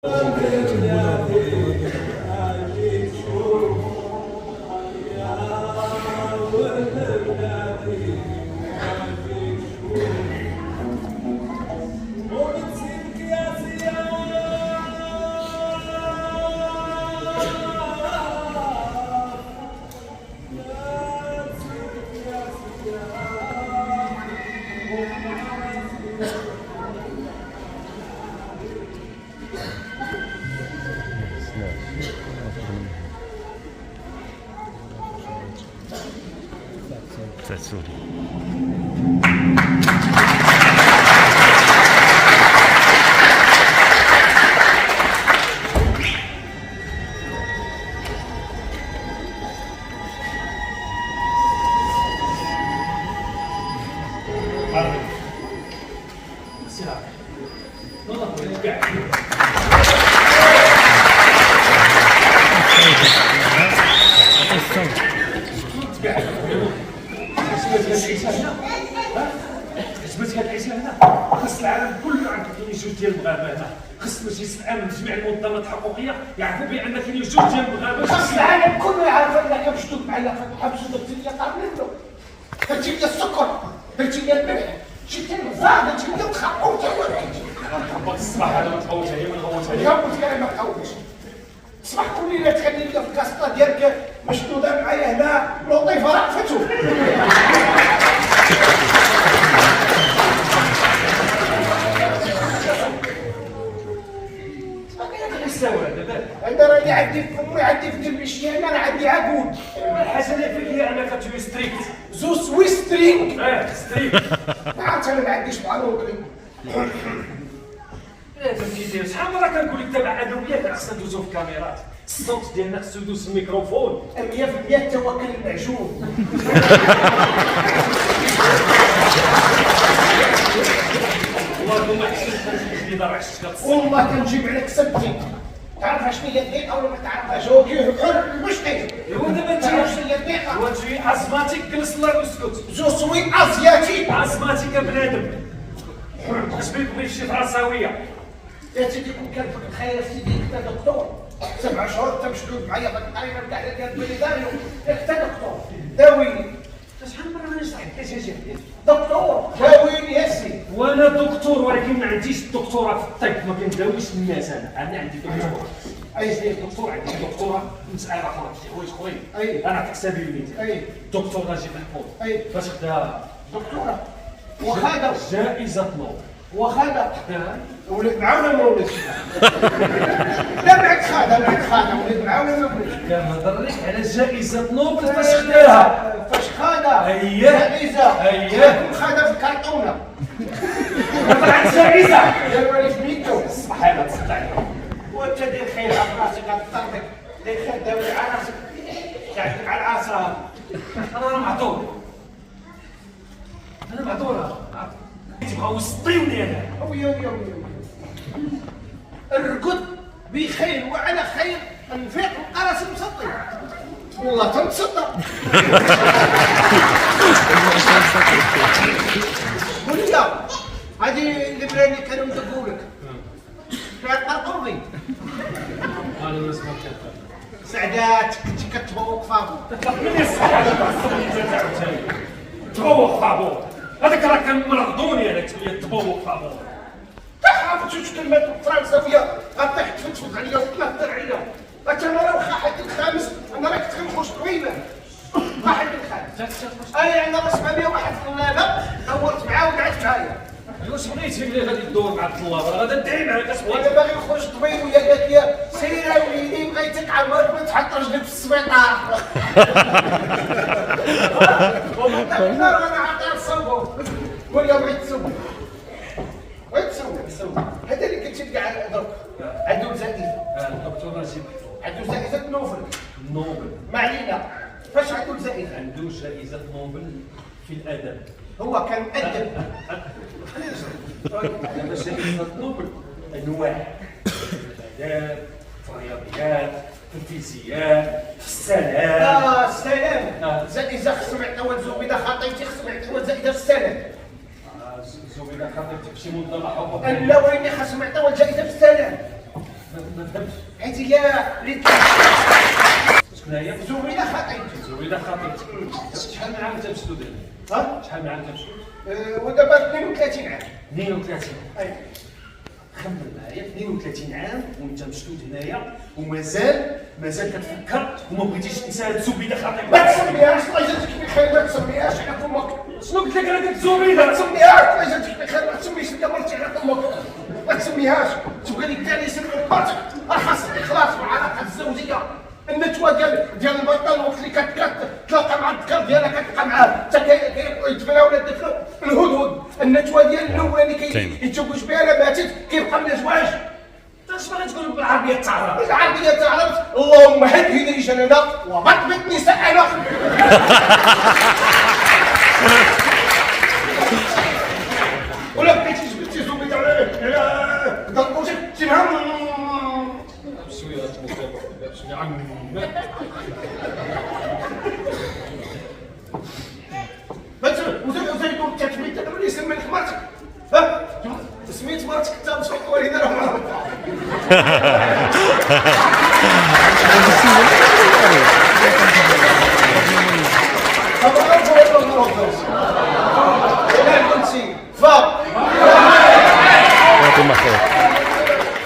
عجبتك هاد العيشه هنا؟ خاص العالم كله يعرف كاين جوج ديال المغاربه هنا، خاص مجلس الامن جميع المنظمات الحقوقيه يعرفوا بان كاين جوج ديال المغاربه. خاص العالم كله يعرف انك مشدود معايا في الحبس ودرتي لي قرنينو، درتي لي السكر، درتي لي الملح، شتي الفار، درتي لي الخمر، وانت الصباح هذا ما تفوتش عليا ما نغوتش عليك. قلت لك ما تحاولش. الصباح كل ليله تخلي لي في الكاسطه ديالك مشدوده معايا هنا لطيفه رقفتو. انا راني عندي في فمي، عندي في دمشقي، انا عندي عقود. الحاجه اللي فيك هي انك تجوي ستريكت. زو سويسترينغ. ستريكت. ما عرفتش انا ما عنديش مع الونجلي. لازم كيدير شحال مره كنقول لك تبع ادويات خاصنا ندوزو في الكاميرات، الصوت ديالنا خصو يدوز في الميكروفون. 100% التوكل المعجون. والله ما حسيتش بلي ضرع الشخص. والله كنجيب عليك سبتي. تعرف شنو هي الدقيقة ولا ما تعرفهاش؟ هو كيحل المشكل. ايوا دابا انت تعرف شنو هي الدقيقة؟ هو تجي ازماتيك جلس الله واسكت. جو سوي ازياتي. ازماتيك بنادم. اش بيك بغيت شي فرنساويه؟ يا سيدي كون كان فيك الخير سيدي انت دكتور. 7 شهور انت مشدود معايا في القريبه بتاع ديال البليداريو، انت دكتور. داويني. شحال مره انا نشرح لك اجي دكتور داويني يا سيدي. وانا دكتور ولكن ما عنديش الدكتوراه في الطب، ما كنداويش الناس. انا عندي دكتوراه. اي شيء دكتور، عندي دكتوراه في مسائل اخرى، شي حوايج اخرين. انا عطيك سبيل. دكتور نجيب محفوظ فاش خداها دكتوراه وخذا جائزة نوبل. وخذا ولد معاونا ما ولدش. لا بعد خذا ولد معاونا ما ولدش. كنهضر لك على جائزة نوبل فاش خداها. فاش خذا جائزة ياكل خذا في الكرتونة. طلعت جائزة داروا لي في ميتو. صحيح تصدق عليك. وانت دير خير على راسك غتطردك، دير خير داوي على راسك تعطيك على العصا. انا معطول، انا معطول. تبغاو يسطيوني انا. ويا الرقد بخير وعلى خير، الفيق القرص مسطي. والله تنتصدق. قول لي هذه اللي اللي كانوا يدقوا لك فيها القرقوبي. انا ما سمعت سعدات كنت كتبوق فابو. من الصحة تعصبني انت عاوتاني. تبوق فابو هذاك راه كان مرضوني انا تبوق فابو. عرفت جوج كلمات فرنساويه غطيح تفتفت عليا وتنهضر عليا. انا راه واخا حد الخامس انا راه كنت كنخرج طويله. واحد الخامس انا راه 701 طلابه دورت معاه وقعدت معايا. واش بغيتي ملي غادي تدور مع الطلاب راه غادي ندعي معاك. اش وانا بغيتي؟ باغي نخرج طويل وهي قالت لي سير يا وليدي بغيتك عمرك ما تحط رجلك في السبيطار. والله انا عطيها الصوب. قول يا بغيت تسوق هذا اللي كنت كاع درك عنده جائزه. الدكتور نجيب عنده جائزه نوبل. نوبل ما علينا. فاش عنده جائزه؟ عنده جائزة نوبل في الأدب. هو كان مؤدب. دابا جائزة نوبل أنواع، في الآداب، في الرياضيات، في الفيزياء، في السلام. السلام. جائزه خصهم يعطيوها لزبيده خطيبتي، خصهم يعطيوها جائزه في السلام. زبيدة خاطرتك في شي منظمة حقوقية. لا ويلي خصهم يعطيوها جائزه في السلام. حيت هي اللي شكون هي؟ زوينه خطيبتي. زوينة خطيبتك. شحال من عام تمشتو دابا؟ ها؟ شحال من عام تمشتو؟ ودابا 32 عام. 32. اي خمم معايا 32 عام وانت مشدود هنايا ومازال كتفكر وما بغيتيش تنسى هاد الزبيده خطيبتك. ما تسميهاش الله يجازيك بخير، ما تسميهاش على فمك. شنو قلت لك انا ديك الزبيده؟ ما تسميهاش الله يجازيك بخير، ما تسميش لك مرتي على فمك. ما تسميهاش. تبغي لك ثاني اسم مرتك، خاصك اخلاص مع العلاقه الزوجيه. النتوى ديال البطل وقت اللي كتلاقى مع الذكر ديالها كتبقى معاه حتى كيدفنها ولا دفنوا الهدهد. النتوى ديال الاولاني كيتزوج بها لا ماتت كيبقى من الازواج. اش باغي تقول بالعربيه التعرب؟ العربيه تعرفت اللهم هدهني رجالنا وبطبط نساءنا. ولا بقيتي جبتي زبيده على ضربوتك تنهم شويه شويه عم وزيدوا التثبيت دابا اللي يسمي لك مرتك. ها سميت مرتك انت مش والدها راه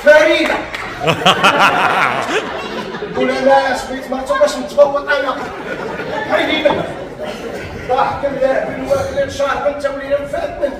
فريدة قول انا سميت مرتو باش نتفوق انا. فريدة راح بالواكلين شهر انت ولينا مفاتن.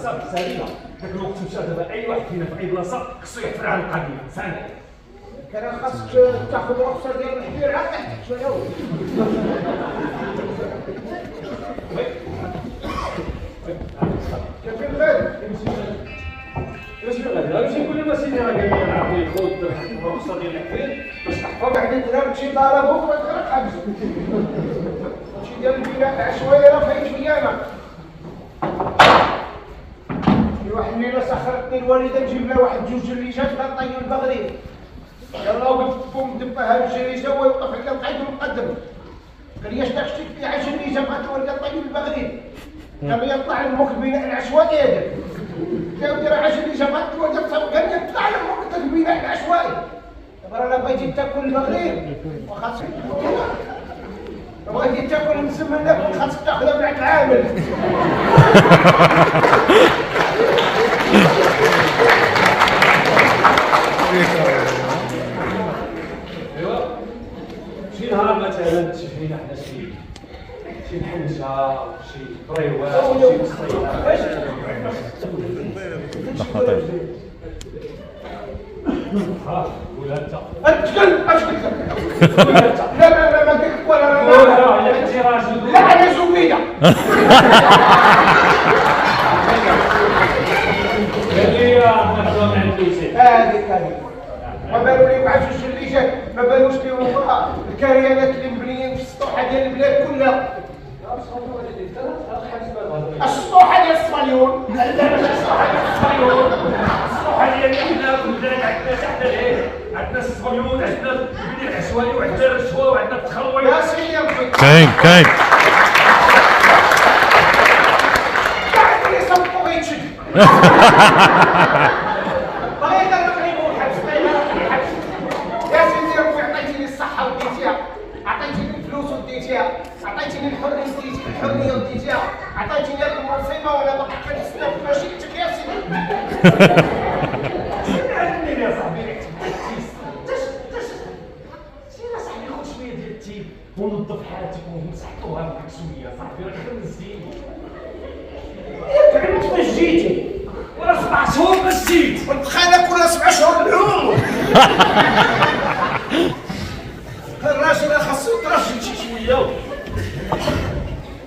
صافي سالينا داك الوقت مشى. دابا اي واحد فينا في اي بلاصه خصو يعترف على القضيه. سالي كان خاصك تاخذ رخصه ديال الحبير عاد تحت شويه. كيف الخير؟ ماشي غادي غنمشي نقول له سيدي راه قال لي انا عطيه خذ الرخصه ديال الحبير باش تحفظ. بعدين تنام تمشي دار ابوك وتغرق حبس. شي ديال البناء العشوائي راه فايت ويانا. في واحد الليله سخرتني الوالده نجيب لها واحد جوج الليجات كنطيب البغريد. يلا وقفت بوم دبها بالجريجه ويوقف عليا القايد المقدم. قال لي اش داك الشيء في 10 الليجه بغات الوالده طيب البغريد. قال لي يطلع لامك البناء العشوائي هذاك. قال لي راه 10 الليجه بغات الوالده قال لي يطلع لامك البناء العشوائي. دابا انا بغيتي تاكل المغرب وخاصك بغيتي تاكل المسمنه خاصك تاخذها معك العامل. ايوا شي نهار مثلا تشوفينا حنا شي حنشه شي بريوات شي مصيده اش قولها انت. اتكلم اش قلت لك؟ لا لا لا ما قلت لك ولا لا انت راجل. لا انا زويده. قال لي نحضر مع الكيسين. هذيك ما بالو لي مع جوج اللي جات ما بالوش لي الكريانات اللي مبنيين في السطوحه ديال البلاد كلها. السطوحه ديال الصماليون. لا ماشي السطوحه ديال الصماليون. السطوحه ديالنا حنا في البلاد عندنا تحت العين عندنا الصهيون عندنا البناء العشوائي وعندنا الرشوه وعندنا التخلوي. يا سيدي يا بخي كاين كاع اللي صوتو غيتشد. باغي نقريبو الحبس باغي الحبس. يا سيدي يا بخي عطيتيني الصحه وديتيها، عطيتيني الفلوس وديتيها، عطيتيني الحريه وديتيها، عطيتيني المنظمه وانا باقي كنستنى في مشيئتك يا سيدي. علمني يا صاحبي. ونظف حياتك ومسح طوالك شويه صاحبي راه خمستيني تعبت فاش جيتي وراه 7 شهور باش جيت ونتخانق ولا 7 شهور اليوم الراجل راه خاصو يترجل شي شويه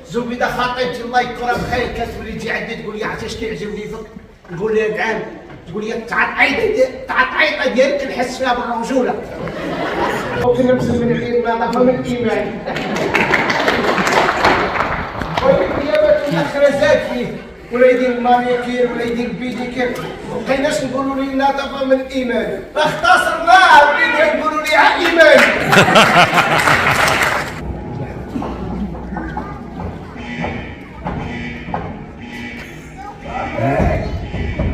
زبيده خطيبتي الله يذكرها بخير كتولي تجي عندي تقول لي عرفتي اش كيعجبني فيك نقول لها نعم تقول لي التعطيطه ديالك نحس فيها بالرجوله وكنا مسمين عليه النظافه من الايمان والنيابات الاخرى زاد فيه ولا يدير المانيكير ولا يدير البيديكير مبقيناش نقولوا لي النظافه من الايمان اختصرناها ولينا نقولوا لي ها ايمان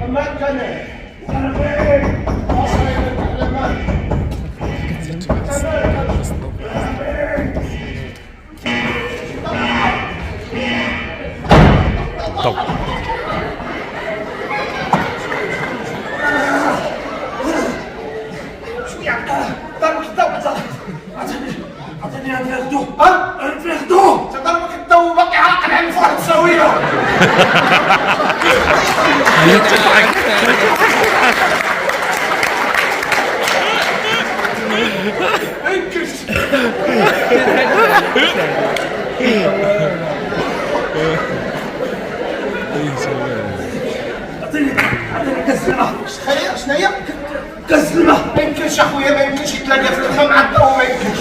ما كان طب شويه ضربك الضوء عطيني ان فيغ دو ها ان فيغ دو تضربك الضوء باقي عاقل على الفرد سويه انكش عطيني كاس الماء شنو هي؟ كاس الماء ما يمكنش اخويا ما يمكنش يتلاقى في الفم مع الضوء ما يمكنش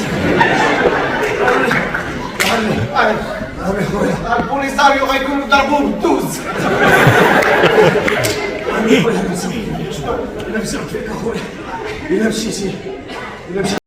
البوليساريو غيكونوا ضربوه بالدوز انا مسامح فيك اخويا الا مشيتي الا مشيتي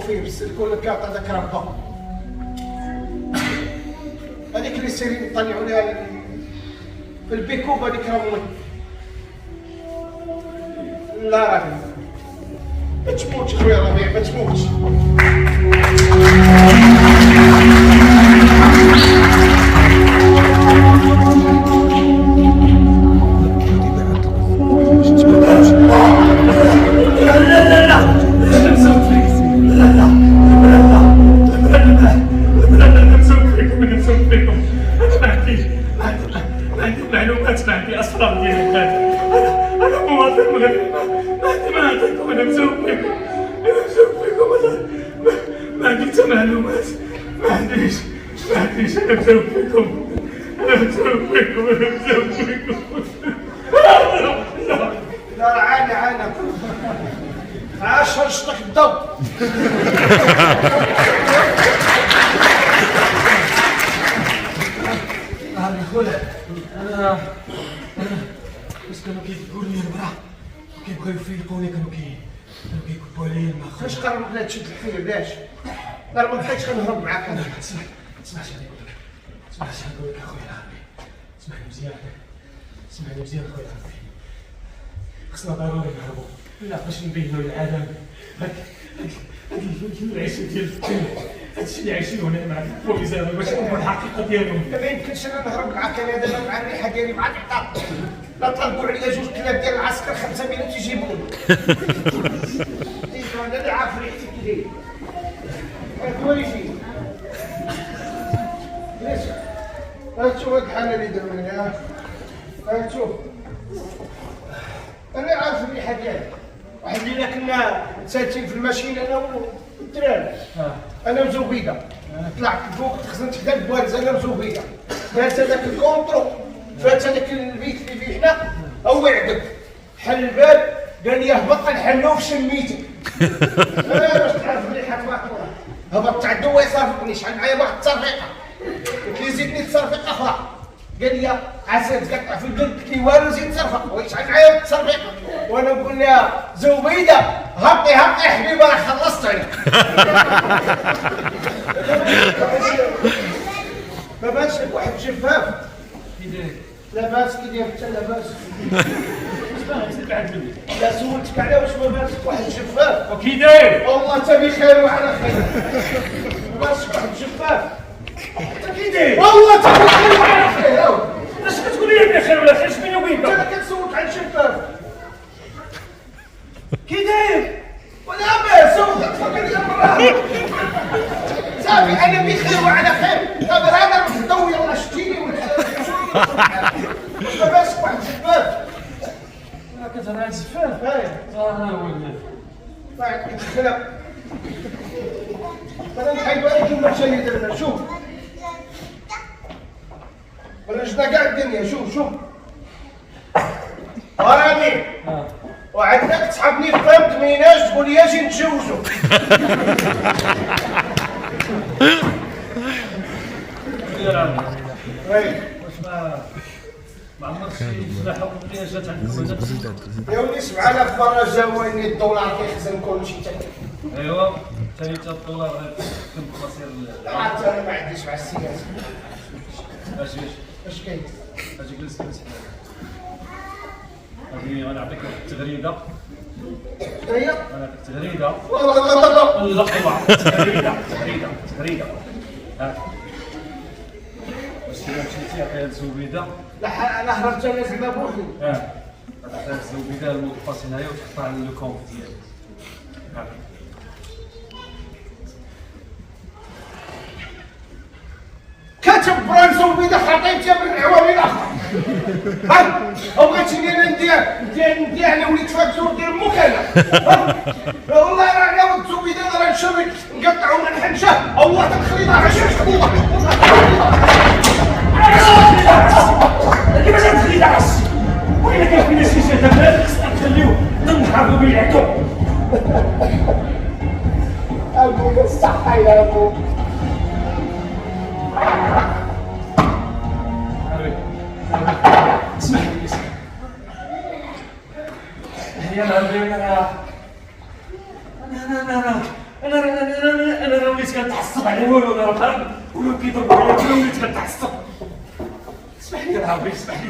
فيه بالسلك ولا كاط هذاك ربا هذيك اللي سيرين نطلعوا لها في البيكوب هذيك راه امي لا راهي ما تموتش خويا ربيع ما تموتش معلومات عندي اسرار ديالك انا مواطن مغربي ما عطيتكم انا مسوق فيكم ما عندي حتى معلومات ما عنديش انا مسوق فيكم لا عانى عاش رشتك الضوء انا بس كانوا كيقولوا لي المراه كيبغيو يفيقوني، كانوا كيكبوا عليا الماء. فاش قربت لا تشد الحيل علاش؟ راه ما بقيتش غنهرب معاك انا. اسمع شنو نقول لك، اسمع شنو نقول لك اخويا العربي، اسمعني مزيان، اسمعني مزيان اخويا العربي. خصنا ضروري نهربوا، لا باش نبينوا للعالم هاد العيشه ديال الدين، هادشي اللي عايشين هنا مع البوليزان باش نكون الحقيقه ديالهم. ما يمكنش انا نهرب معاك، انا دابا مع الريحه ديالي مع العطاء. لا طلبوا عليا جوج كلاب ديال العسكر 5 مينوت يجيبوني. انا اللي عارف ريحتي كي داير. هو يجي. ليش؟ هاتشوف هاد الحاله اللي داروا لنا، هاتشوف. انا عارف الريحه ديالي. واحد الليله كنا سالتين في الماشين انا والدراري. انا وزبيده. طلعت فوق تخزنت حدا البوارز انا وزبيده. فات هذاك الكونترو، فات هذاك البيت اللي فيه حنا، هو يعقب. حل الباب قال لي هبط نحلو في شميتك. باش تعرف الريحه تبارك. هبطت عندو ويصرفقني، شحال معايا واحد التصرفيقه. قلت لي زيدني تصرفيقه اخرى. قال لي عسى تقطع في القلب، قلت لي والو زيد تصرفق، وشحال معايا التصرفيقه. وانا نقول لها زبيده هبطي حبيبه راه خلصت عليك. ما بانش لك واحد شفاف؟ كي داير؟ لاباس كي داير حتى لاباس. لا سولتك علاه واش ما بانش لك واحد شفاف؟ وكي داير؟ والله انت بخير وعلى خير. ما بانش لك واحد شفاف؟ انت كي داير؟ والله انت بخير وعلى خير. اش كتقول لي بخير ولا خير؟ شنو وين انا كنسولك على الشفاف. كي داير؟ ولا باس تفكر يا مراه. صافي انا بخير وعلى خير. دابا هذا روح الضو يلا شتيني ولا ما بانش لك واحد شفاف. كتهضر على الزفاف؟ انا هو اللي طلعت كتخلق. انا نحيد عليك المحشيه دابا شوف. ولا جبنا كاع الدنيا شوف. راني وعندك تسحبني في فهمت ميناج تقول لي اجي نتجوزوا. ما عمرك شي حكم اللي جات عندكم؟ يا ولي 7000 مره جاوا لي الدولار كيخزن كلشي حتى ايوا حتى الدولار كنت مصير. حتى انا ما عنديش مع السياسه. اش كاين؟ اجي جلس هذه غنعطيك واحد التغريده. هي غنعطيك تغريده. والله لا طبعا تغريده. ها واش مشيتي عطيها لزبيده؟ لا انا هربت انا زعما بوحدي. عطيها لزبيده المود باس هنايا وتحطها على لو كونت ديالك. كاتب برانزو بيدا خطيبتي من العوامل الاخرى. ها بغيتيني انا ندير انا وليت فاكتور ديال مكانه. والله راه انا ولد زبيده راه نشرك نقطعو من الحنشه. الله تنخلينا عشان الله. كيفاش غتخلي داعس؟ وين كاين فينا شي شي دابا خصنا نخليو نحافظوا بالعكم. ابويا الصحه يا ابو. اسمح لي هي انا وليت كنتعصب على والو. انا راه ولو كيضربوا عليا انا وليت كنتعصب. اسمح لي العربي، اسمح لي.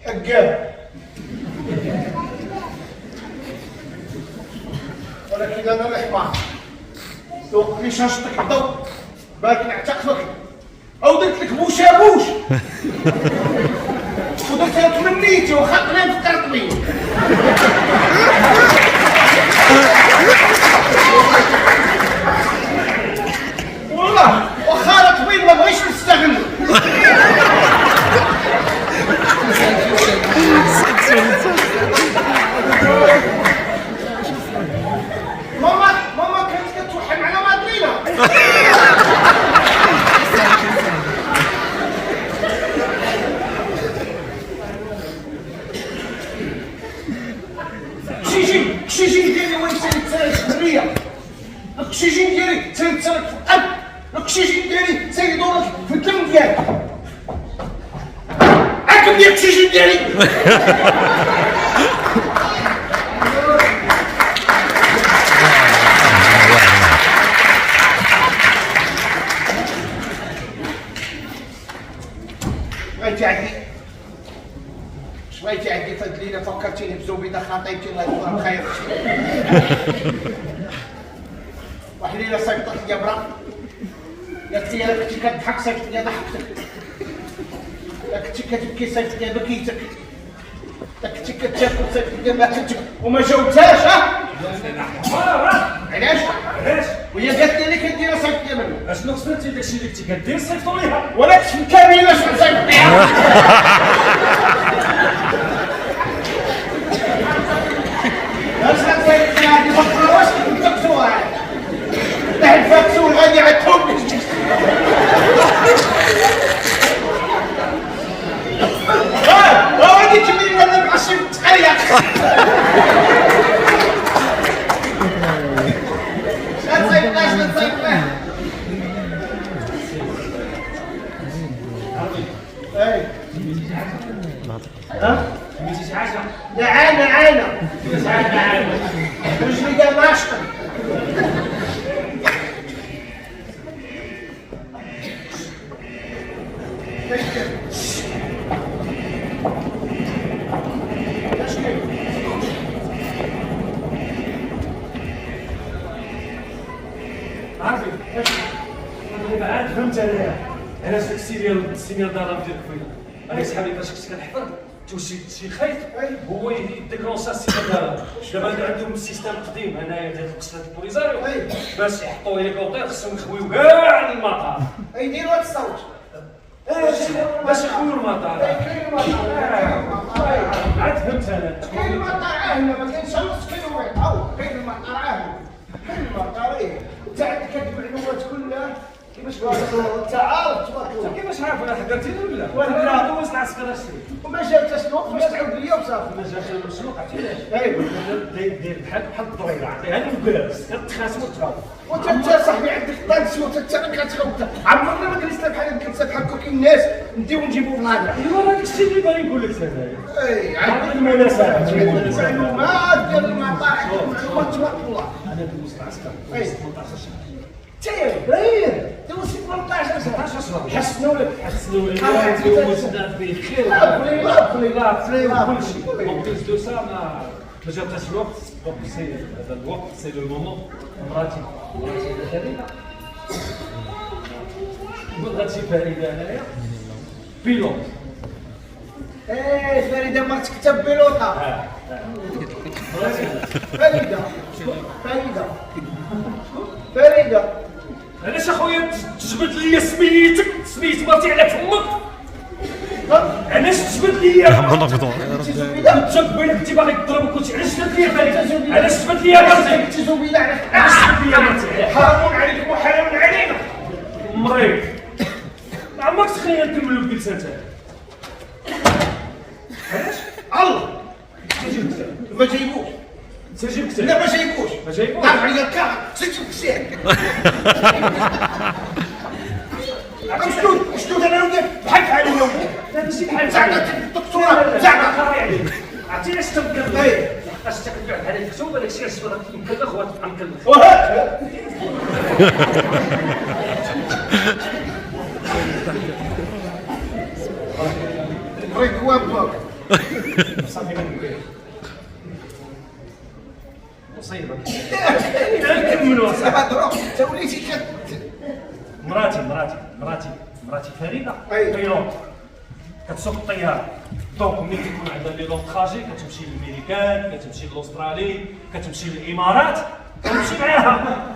حقاه ولكن انا الحمار سوق لي شاشتك الضوء باغي نعتقلك او درت لك بوشابوش ودرت لك منيتي وخاطرين فكرت بيه. والله وخا طويل ما بغيتش نستغل. ماما كانت كتوحم على مادلينا. الكشيجين ديالي وين تسالك الحريه. الكشيجين ديالي تسالك في القلب. الاكسجين ديالي سيدور في الدم ديالك. عاكم ديال الاكسجين ديالي. بغيتي عندي بغيتي عندي فهاد الليله فكرتيني بزوبيده خطيبتي الله يذكرها بخير. واحد الليله صيفطت لي برا قالت لي انا كنتي كتضحك صيفط لي ضحكتك، كنتي كتبكي صيفط لي بكيتك، كنتي كتاكل صيفط لي ماكلتك وما جاوبتهاش. علاش؟ وهي قالت لي اللي كدير صيفط لي منه. اشنو خسرتي داكشي اللي كنتي كدير صيفطوا ليها؟ ولا كنت مكامله شنو صيفط ليها. اش غتصيفط ليها هادي فكرة واش كنتكسوها تاع الفاكسون غادي عندهم. غادي تمين انا بعشي متخيل. سميتي شي حاجه؟ عانى كيفاش عاد رجلي قال ناشطه. عارفي دابا عاد فهمت انايا علاش داك السينيال ضرب ديال قبيله. انا صحابي فاش كنت كنحفظ شي خيط هو يديكلونسا السينيال. دابا عندهم السيستم قديم هنايا ديال قصه البوليزاريو باش يحطوا هليكوبتر خصهم يخويو كاع المطار. يديروا هاد الصوت باش يخويو المطار. كاين المطار عاد فهمت انا. كاين المطار عاهنا ما كاينش نص كيلومتر او كاين المطار عاهنا كاين المطار. انت عندك هاد المعلومات كلها كيفاش انت عارف تبارك الله. كيفاش عارف انا حضرتيني ولا؟ ولا دوزت العسكر الشريف وما جاب حتى شنو باش تعاود ليا وصافي. ما جاش المسلوق عرفتي علاش؟ ايوا داير بحال الضريره عطيها له وجالس كتخاصموا تخاف. وانت صاحبي عندك طانسي وانت كتخوت. عمرنا ما جلسنا بحال هاد الجلسات بحال كي الناس نديو نجيبو بلاصه. ايوا هذاك الشيء اللي باغي نقول لك انايا. اي عندك المناسبات. المعلومات ديال المطار المعلومات تبارك الله. انا دوزت العسكر 18 شهر. تاير دوزت 18 شهر. حسنوا لك دوزنا بخير. لا وكل شيء. اون دو سا ما جا حتى الوقت. دونك سي هذا الوقت سي لو مومون. مراتي فريده. مراتي فريده انايا بيلوت. ايه فريده مرتك تكتب بيلوطه. فريده علاش اخويا تجبد لي سميت مرتي على فمك؟ علاش تجبد لي؟ انت قبيله كنتي باغي تضرب كنت علاش جبد لي فريده؟ علاش جبد لي مرتي؟ زوبيله عليك. علاش جبد لي مرتي؟ حرام عليك وحرام علينا. مريض ما عمرك تخيل نكملوا الجلسه تاعك. علاش؟ الله ما جايبوش. انت جبت لا ما جايبوش. ما جايبوش. طلع عليا الكاع سجل بسيك. شنو انا ولدك بحال عليا ولدك. لا ماشي بحال زعما الدكتوره زعما عرفتي علاش تمكن؟ اي اش تكبع بحال هذيك الكتب هذاك الشيء علاش تبغى تمكن خوات تبقى مكلف. وهات ريك وابك صافي ما نقول مصيبه. كملوا هضروا انت وليتي مراتي فريده أي. بيلوت كتسوق الطياره. دونك ملي كيكون عندها لي لون تراجي كتمشي للميريكان، كتمشي للاسترالي، كتمشي للامارات، كتمشي معاها.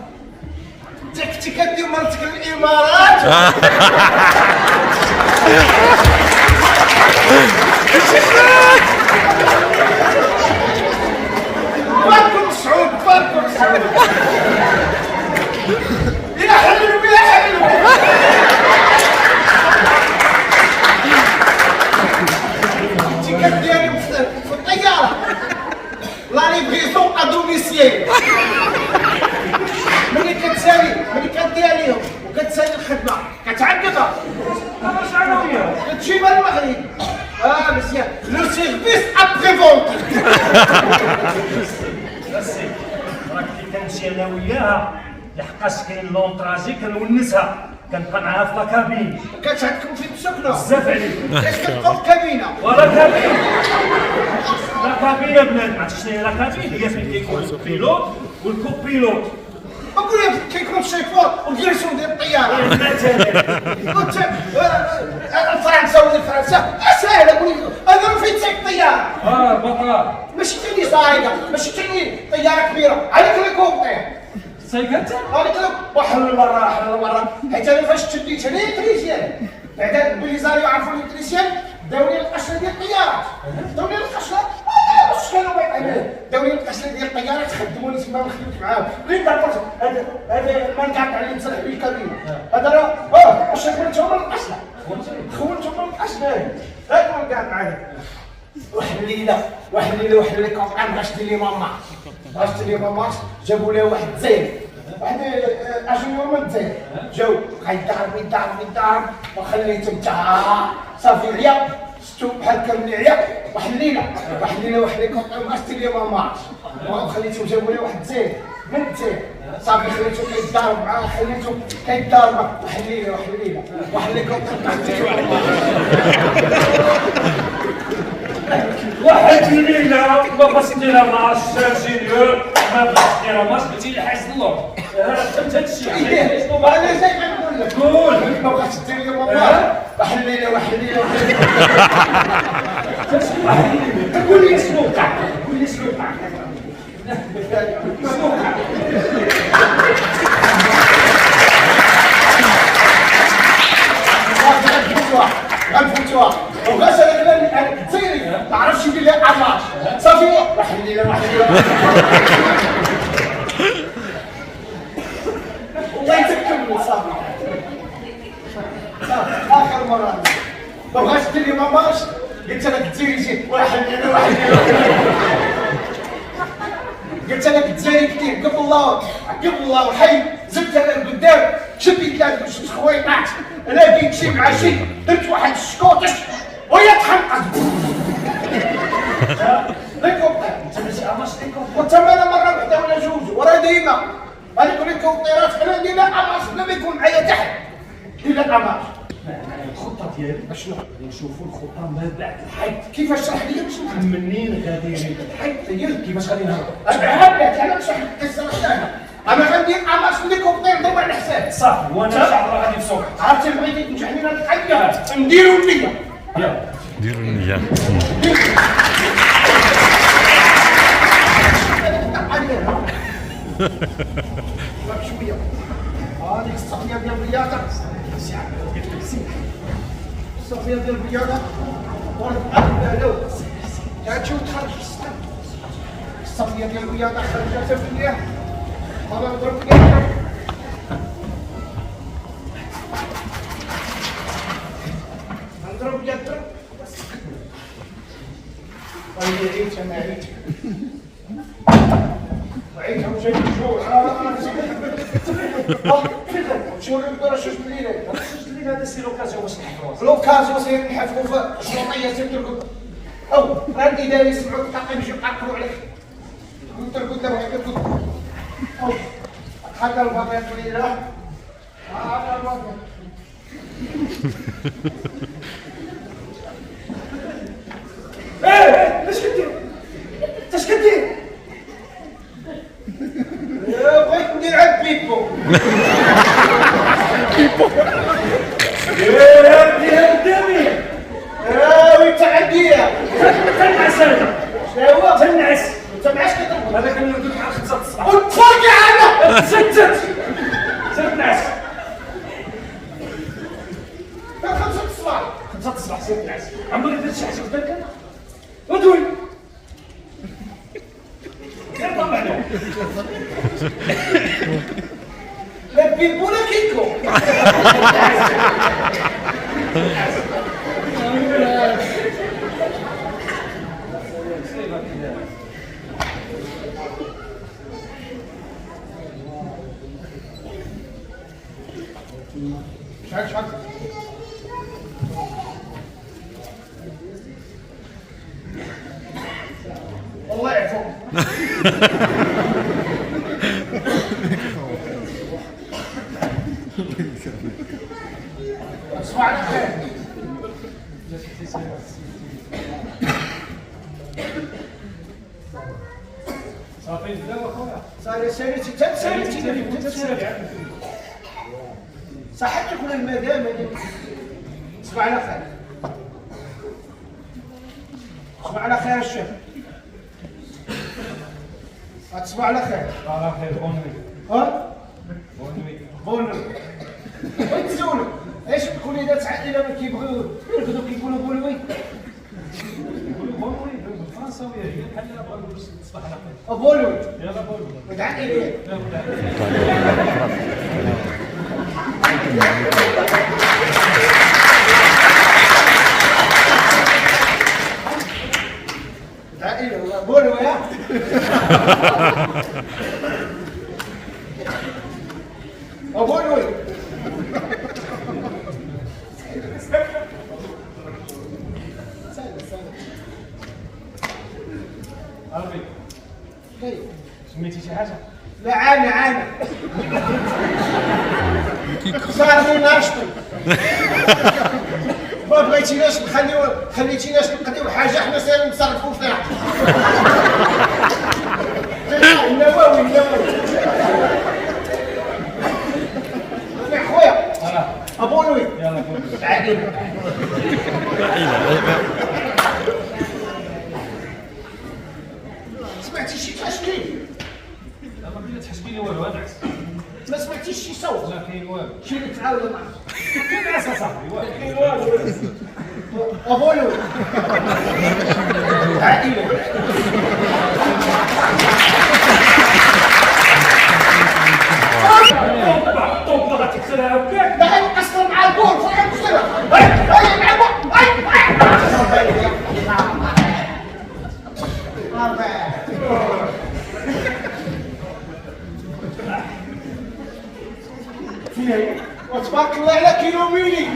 انت كنتي كدير مرتك الامارات. باركم سعود يا حلو يا حلو. انت كديري في الطياره لا ليفريزون ادوميسيال. ملي كديريهم كتسالي الخدمه كتعقدها انا واش انا وياه كتجيب المغرب مزيان لو سيرفيس ابري فونت بس راك كي كنمشي انا وياها لحقاش كاين لونطراجي كنونسها كنبقى معاها في لاكابين كانت عندكم فين تسكنوا بزاف عليك كاش كتبقى في كابينه ولا كابين لاكابين يا بنات ما عرفتش شنو هي لاكابين هي فين كيكون البيلوت والكوبيلوت اقول لك كيكون الشيفور والكريسون ديال الطياره قلت فرنسا ولا فرنسا ساهله قول لي انا فين تسيق الطياره بطل ماشي تاني صايده ماشي تاني طياره كبيره عليك الكوبتير سايقات قالت لك واحد المره حيت انا فاش تشديت انا التريسيان بعدا البليزاريو عرفوا التريسيان داو لي القشره ديال الطيارات داو لي القشره واش كانوا بايعين داو لي القشره ديال الطيارات خدموني تما خدمت معاهم لين دابا هذا ما نقعد عليه نصلح به الكابينه هذا راه واش خونتهم القشره خونتهم القشره هاك ما نقعد معاهم واحد الليله واحد الكومبان غاشتي لي ماما جابوا لها واحد زين واحد اجنور من الزين جاو غيضرب وخليته نتا صافي عيا ستو بحال كامل عيا واحد الليله واحد الكومبان غاشتي لي ماما وخليته جابوا لها واحد زين من الزين صافي خليته كيتضارب معاه خليته كيتضارب واحد الليله واحد الكومبان واحد الليله ما بغاش ديرها مع السيرجينيور ما بغاش ديرها مع قلتي لي حاس الله فهمت هادشي انا زي ما نقول لك قول ما بغاتش دير لي ماما واحد الليله قول لي شنو وقع قول لي شنو وقع غنفوتوها وغاش انا تسيري ما عرفتش يدير لها عماش صافي واحد الليله والله تكمل صافي اخر مره ما بغاش دير لي ماماش قلت لك تسيري واحد الليله قلت لك تسيري كثير قبل الله حي زدت انا لقدام شديت لها جوج خويطات انا جيت شي مع شي درت واحد السكوتش وهي تحنقت ليكوبتر انت ماشي عماش ليكوبتر قلت انا مره واحده ولا جوج وراه ديما غادي يكون الكوبتيرات حنا دينا اماش بلا ما يكون معايا تحت دينا اماش الخطه ديالي اشنو نشوفوا الخطه ما بعد الحيط كيفاش شرح لي باش نفهم منين غادي يريد الحيط ديال كيفاش غادي نهرب انا نشرح لك القصه وحدها انا غندير اماش في الكوبتير ضرب على حساب صافي وانا ان شاء الله غادي نسوق عرفتي بغيتي تنجحني انا نتحدى نديرو النيه يلا ديروا النية شويه هذيك الصفيه ديال الرياضه الصفيه ديال الرياضه تشوف تخرج الصفيه ديال الرياضه خرجت في النيه انا نضرب فيها نضرب يضرب عيت انا عيت عيت هم جاي الجوع شنو نقدر نشوف الليله الليله هذا سي لوكازيون باش نحفظوا لوكازيون سير نحفظوا في الشرطيه سير ترقد او راه الاداري يسمعوا الطاقم يجيو يعقلوا عليك ترقد له هكا ترقد او هكا الباقي الليله هكا الباقي ايش كدير؟ اش كدير؟ بغيت ندير عاد بيبو يا قدامي وانت عنديها تنعس انا شنو هو؟ تنعس انت معاش كترقد هذا كان يردك على 5 الصباح وتفرقع انا تسدت تنعس 5 الصباح 5 الصباح سير تنعس عمرك درت شي حاجه في بالك ودوي غير طلع له لا بيبو ولا كيكو تعرفوا. تصبح على خير. صافي نبداو اخويا. صافي ساليتي صحتك ولا المدام هذه؟ تصبح على خير. تصبح على خير الشيخ. تصبح على خير. على خير بونوي. ها؟ بونوي. بغيت نسولك اش تكون اذا تعائله ما كيبغيو يركضوا كيقولوا بولوي؟ يقولوا بونوي بالفرنساويه هي بحال الا بغا نقول تصبح على خير. بولوي. يلا بونوي. ودعي لي. دعي بولوي يا. بولوي. عربي. سميتي شي حاجه؟ لا عانى صار لي ناشطي ما بغيتيناش خليتيناش نقضيو حاجه حنا سير نتصرفوا فيها. النووي يا خويا ابولوي يلا بونوي. عادي. سمعتي شي تشكيل؟ لا ما بغيت تحسبي لي والو بالعكس. ما سمعتيش شي صوت؟ لا كاين والو. شي اللي تعاود معك؟ كاين عسى صاحبي والو. كاين والو. ابولوي عائله. طب بغا تكسرها هكاك. لا غنقصر مع البول فين غنقصرها؟ هاي مع البول وتبارك الله على كيلو ميلي.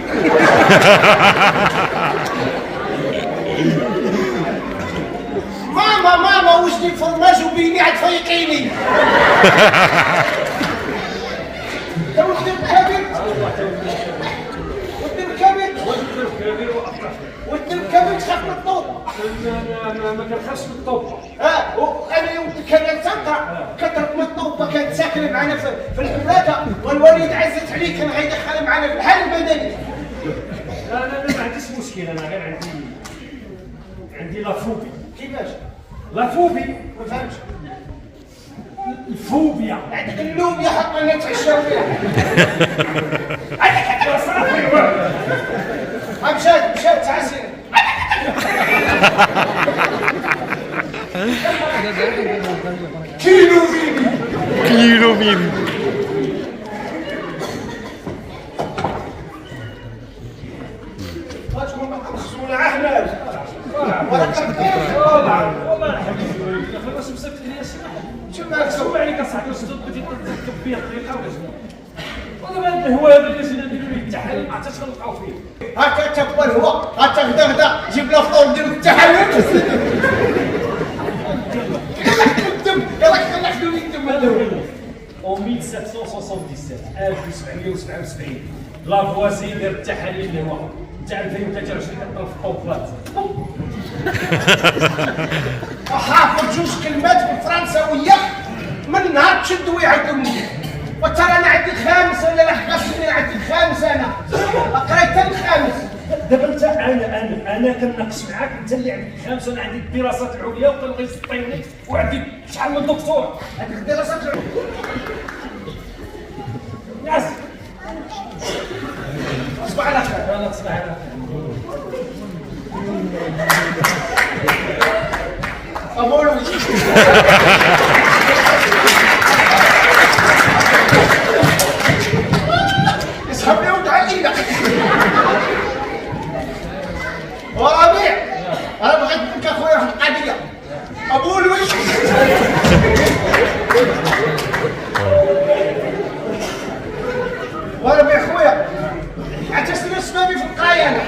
ماما وجدي فرماج وبيني عاد فيقيني. تا ولدي الكبير ولدي الكبير تخاف من الطوب. ما كنخافش من الطوب. انا ولدي كان تنقع كترك من الطوبه كانت ساكنه معنا في الحملاته والوالد عزت عليه كان غيدخلها معنا في الحال البدني. لا ما عنديش مشكل انا غير عندي لافوبي. كيفاش؟ لافوبي ما فهمتش. الفوبيا. عندك اللوبيا حط لنا نتعشاو فيها. مشات تعسير. كيلو مين تكون بقى مسؤول احمد. والله حبيبي يا اخي واش مسكت لي شي شو مالك شو عليك اصاحبي واش بديتي تطبق بيا الطريقه ولا شنو؟ والله هو هذا اللي جينا نديرو ليه التحاليل ما عرفتش غنلقاو فيه. هكا تقبل هو هكا غدا جيب له فطور نديرو التحاليل. يلا نحلو لي الدم هذا. En 1777 1777 لافوازي دار التحاليل اللي هو تاع 2023 كتضرب في الطوبلات. وحافظ جوج كلمات بالفرنساويه من نهار تشد ويعدوا مني. وترى انا عندي الخامس ولا لا حقاش عندي الخامس انا قريت الخامس. دابا انت انا كنناقش معاك انت اللي عندك الخامس وانا عندي الدراسات العليا وكنبغي نسطيني وعندي شحال من دكتور. هذيك الدراسات ناس اصبح على خير. انا تصبح على ابولوي اسحب لي ودعي لي. وربيع انا بغيت منك اخويا واحد القضيه. ابولوي وربيع خويا عتسنا سبابي في القرايه انا.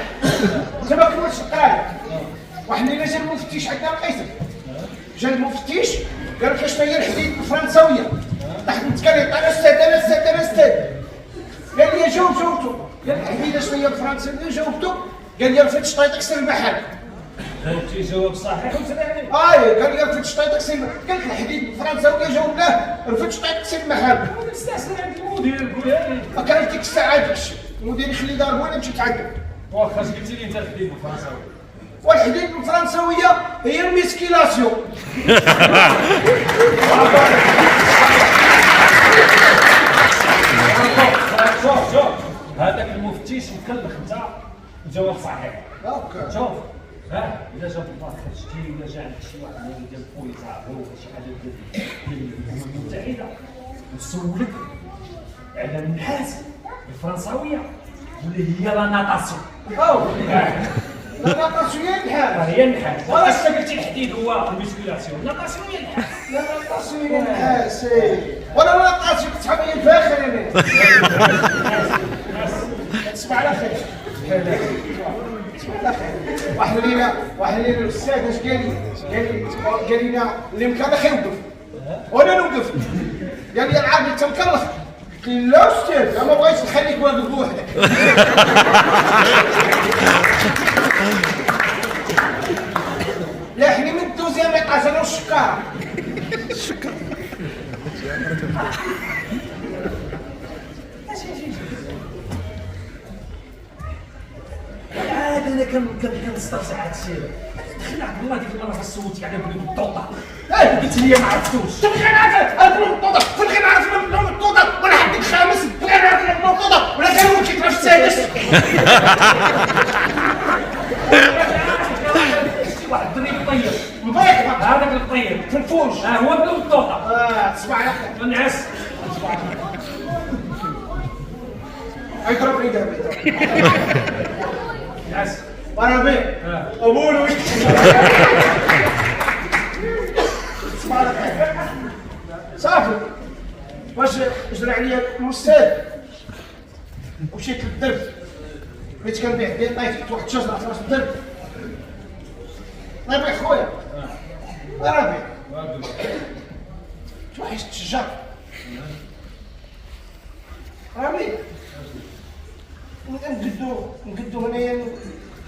انت ما كملتش القرايه. واحد الليله جا المفتش عندنا القيصر جا المفتش قال لك شنو هي الحديد الفرنساويه؟ طحت نتكلم انا استاذ قال لي جاوبته قال لي الحديده شنو هي الفرنساويه؟ جاوبته قال لي رفد شطيطك سير المحل. جاوبتي جواب صحيح وسلامي. قال لي رفد شطيطك سير قال لك الحديد الفرنساويه جاوبناه رفد شطيطك سير المحل. نستحسن عند المدير قولها لي. ما كانت ديك الساعه داكشي المدير يخلي دار هو اللي مشي تعذب. واخا اش قلتي لي انت الحديد بالفرنساوي؟ والحديد الفرنساويه هي الميسكيلاسيون. شوف هذاك المفتش مكلخ انت الجواب صحيح. شوف اذا جاب الباخ شتي ولا جا عندك شي واحد اللي ديال البوليصه ولا شي حاجه ديال الامم المتحده وسولك على النحاس الفرنساويه ولا هي لا ناتاسيون. لا ناطاسيون هي النحاس. هي النحاس. واش قلتي الحديد هو الميسكيلاسيون؟ ناتاسيون هي النحاس. لا ناطاسيون هي النحاس. ولا ناطاسيون تسحب هي الفاخر انا. اسمع على خير. واحد الليله الاستاذ اش قال لنا اللي مكان اخي وقف وانا نوقف قال لي العاب انت مكلخ قلت له لا استاذ انا ما بغيتش نخليك واقف بوحدك. لا حني من الدوزيام ايطاج انا والشكاره. عاد انا كنسترجع هاد الشيء. دخل عبد الله ديك المره فاش صوتي على بلوم الطوطه. قلت لي ما عرفتوش. فين نعرف بلوم الطوطه؟ فين نعرف بلوم الطوطه؟ وانا حديك خامس فين نعرف بلوم الطوطه؟ ولا كان هو كيترا في السادس. واحد الدري طيب مضيق هذاك الطيب تنفوش. هو بلوم الطوطه. تسمع على خير. النعاس يضربني دابا. النعاس وانا بيه ابولو اسمع على خير. صافي واش جرى عليا الاستاذ ومشيت للدرب بغيت كنبيع بيه طايح تحت واحد الشجره في راس الدرب. الله يبارك خويا انا بيه توحشت الشجر رامي نقدو هنايا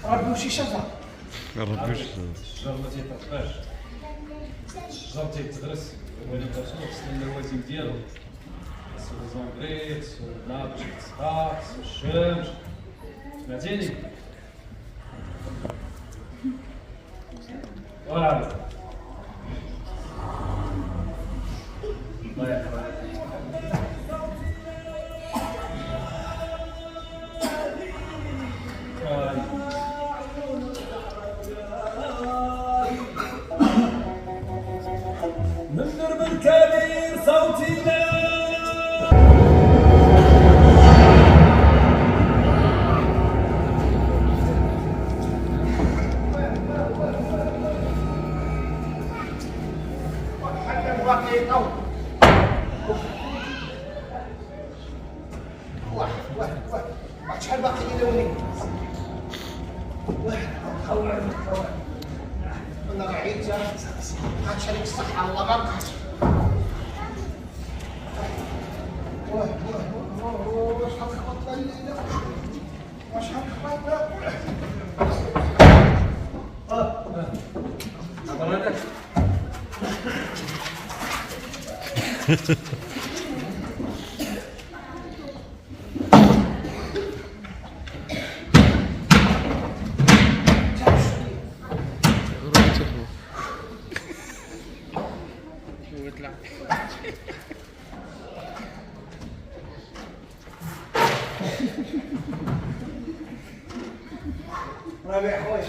نربيو شي شجره. الشجر ما تيطرقاش. الشجر تيتغرس هو اللي كتشوف خصنا اللوازم ديالو خصو زونغري خصو النار باش يتصدى خصو الشمس سمعتيني. فوالا الله يحفظك. من درب الكبير صوتي حتى باقي يطول. واحد شحال باقي لي لوني؟ واحد انا رعيت عاد شريك الصحة الله ما بقاش. شحال خبطنا الليلة شحال خبطنا. ربيع خويا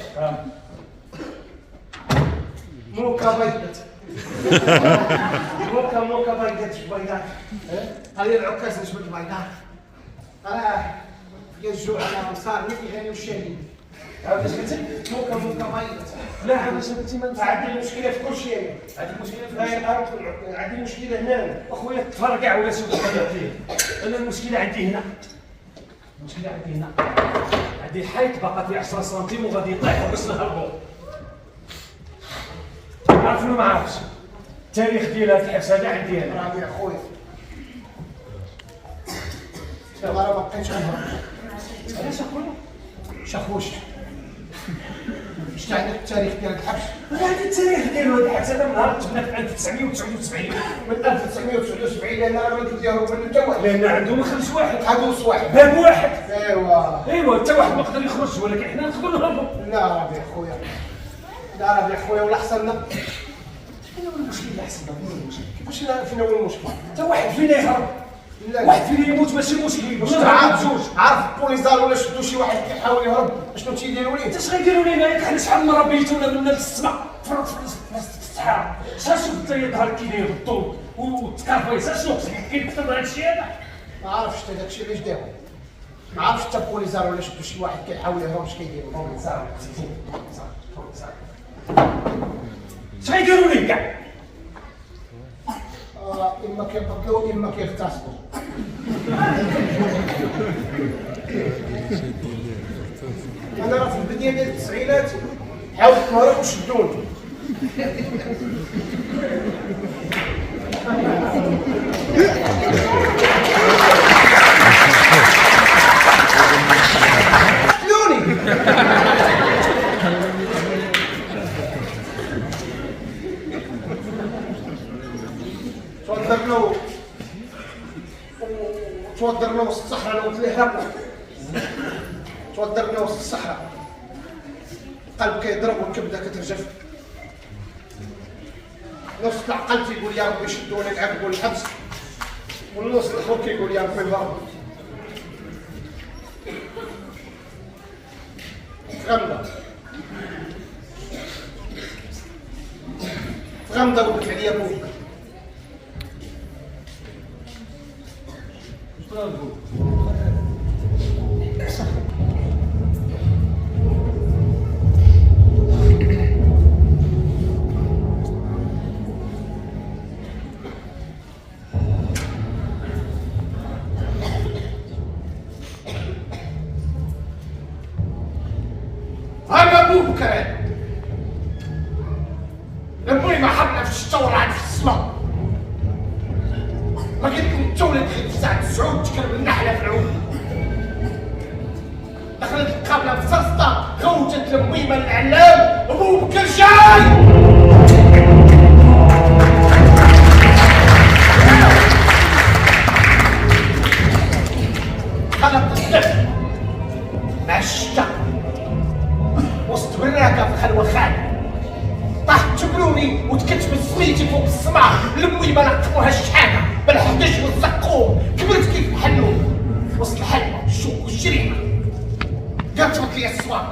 موكا بيضت موكا بيضت بيضات. هذه العكاز نجبد بيضات. انا في الجوع انا صار مثلي غني والشهيد. عاود اش قلتي؟ موكا بيضت. لا علاش قلتي ما عندي مشكله في كل شيء. عندي مشكله في عندي مشكله هنا اخويا تفرقع ولا شوف فيه. انا المشكله عندي هنا. المشكله عندي هنا. عندي حيط باقا فيه 10 سنتيم وغادي يطيحوا باش نهربوا. عارف ولا ما عارفش؟ التاريخ ديال هاد الحبس هذا عندي انا. راه يا خويا دابا راه ما بقيتش غنهرب. علاش اخويا؟ شاخوش شتا عندك التاريخ ديال الحبس؟ هذا التاريخ ديالو هذا الحبس هذا من نهار تبنى في 1979. من 1979 لان راه ما كيديروا منه حتى واحد. لان عندهم خرج واحد، حدوث واحد. باب واحد. ايوا حتى واحد ما قدر يخرج، ولكن حنا نقدروا نهربوا. لا راه يا خويا، لا راه يا خويا ولا حصلنا. فين هو المشكل اللي حصلنا؟ فين هو المشكل؟ كيفاش فين هو المشكل؟ حتى واحد فينا يهرب، واحد فينا يموت ماشي مشكل. واش عارف جوج؟ عارف البوليزار ولا شدوا شي واحد كيحاول يهرب اشنو تيديروا ليه؟ انت اش غيديروا لينا؟ ياك حنا شحال من مره بيتونا من السماء في الصحراء، شحال شفت لي ظهر كي داير بالطول والتكرفيس، شنو كاين اكثر من هذا الشيء هذا؟ ما عرفتش حتى داكشي علاش داو، ما عرفتش حتى البوليزار ولا شدوا شي واحد كيحاول يهرب اش كيديروا. بوليزار اش غيديروا ليه كاع؟ اما كيقتلوا اما كيغتصبوا. انا راه في البدايه ديال التسعينات حاولت نهرب وشدوني. قتلوني. توضرنا وسط الصحراء. انا قلت ليه هربنا، توضرنا وسط الصحراء، القلب كيضرب والكبده كترجف، نص العقل تيقول يا ربي شدوني نعذبوا الحبس، والنص الاخر كيقول يا ربي نهرب. في غمضه قلت عليا بوك. هذا بوك لمي ما حبنا في الشتا ورعد في السما. ما قلت انت ولد دخلت في ساعة 9 تكرم النحلة في العود، دخلت القابلة بسرسطة غوتت الميمة الإعلام أبو بكر جاي. خلط الطفل مع الشتا وسط براكة في خلوة خالد، طاحت تبلوني وتكتب سميتي فوق السماء. لمي ما لقموها الشحانة بالحدش والزقوم، كبرت كيف الحنون وسط الحلوة الشوك والشريمة. قرطبت لي الصواب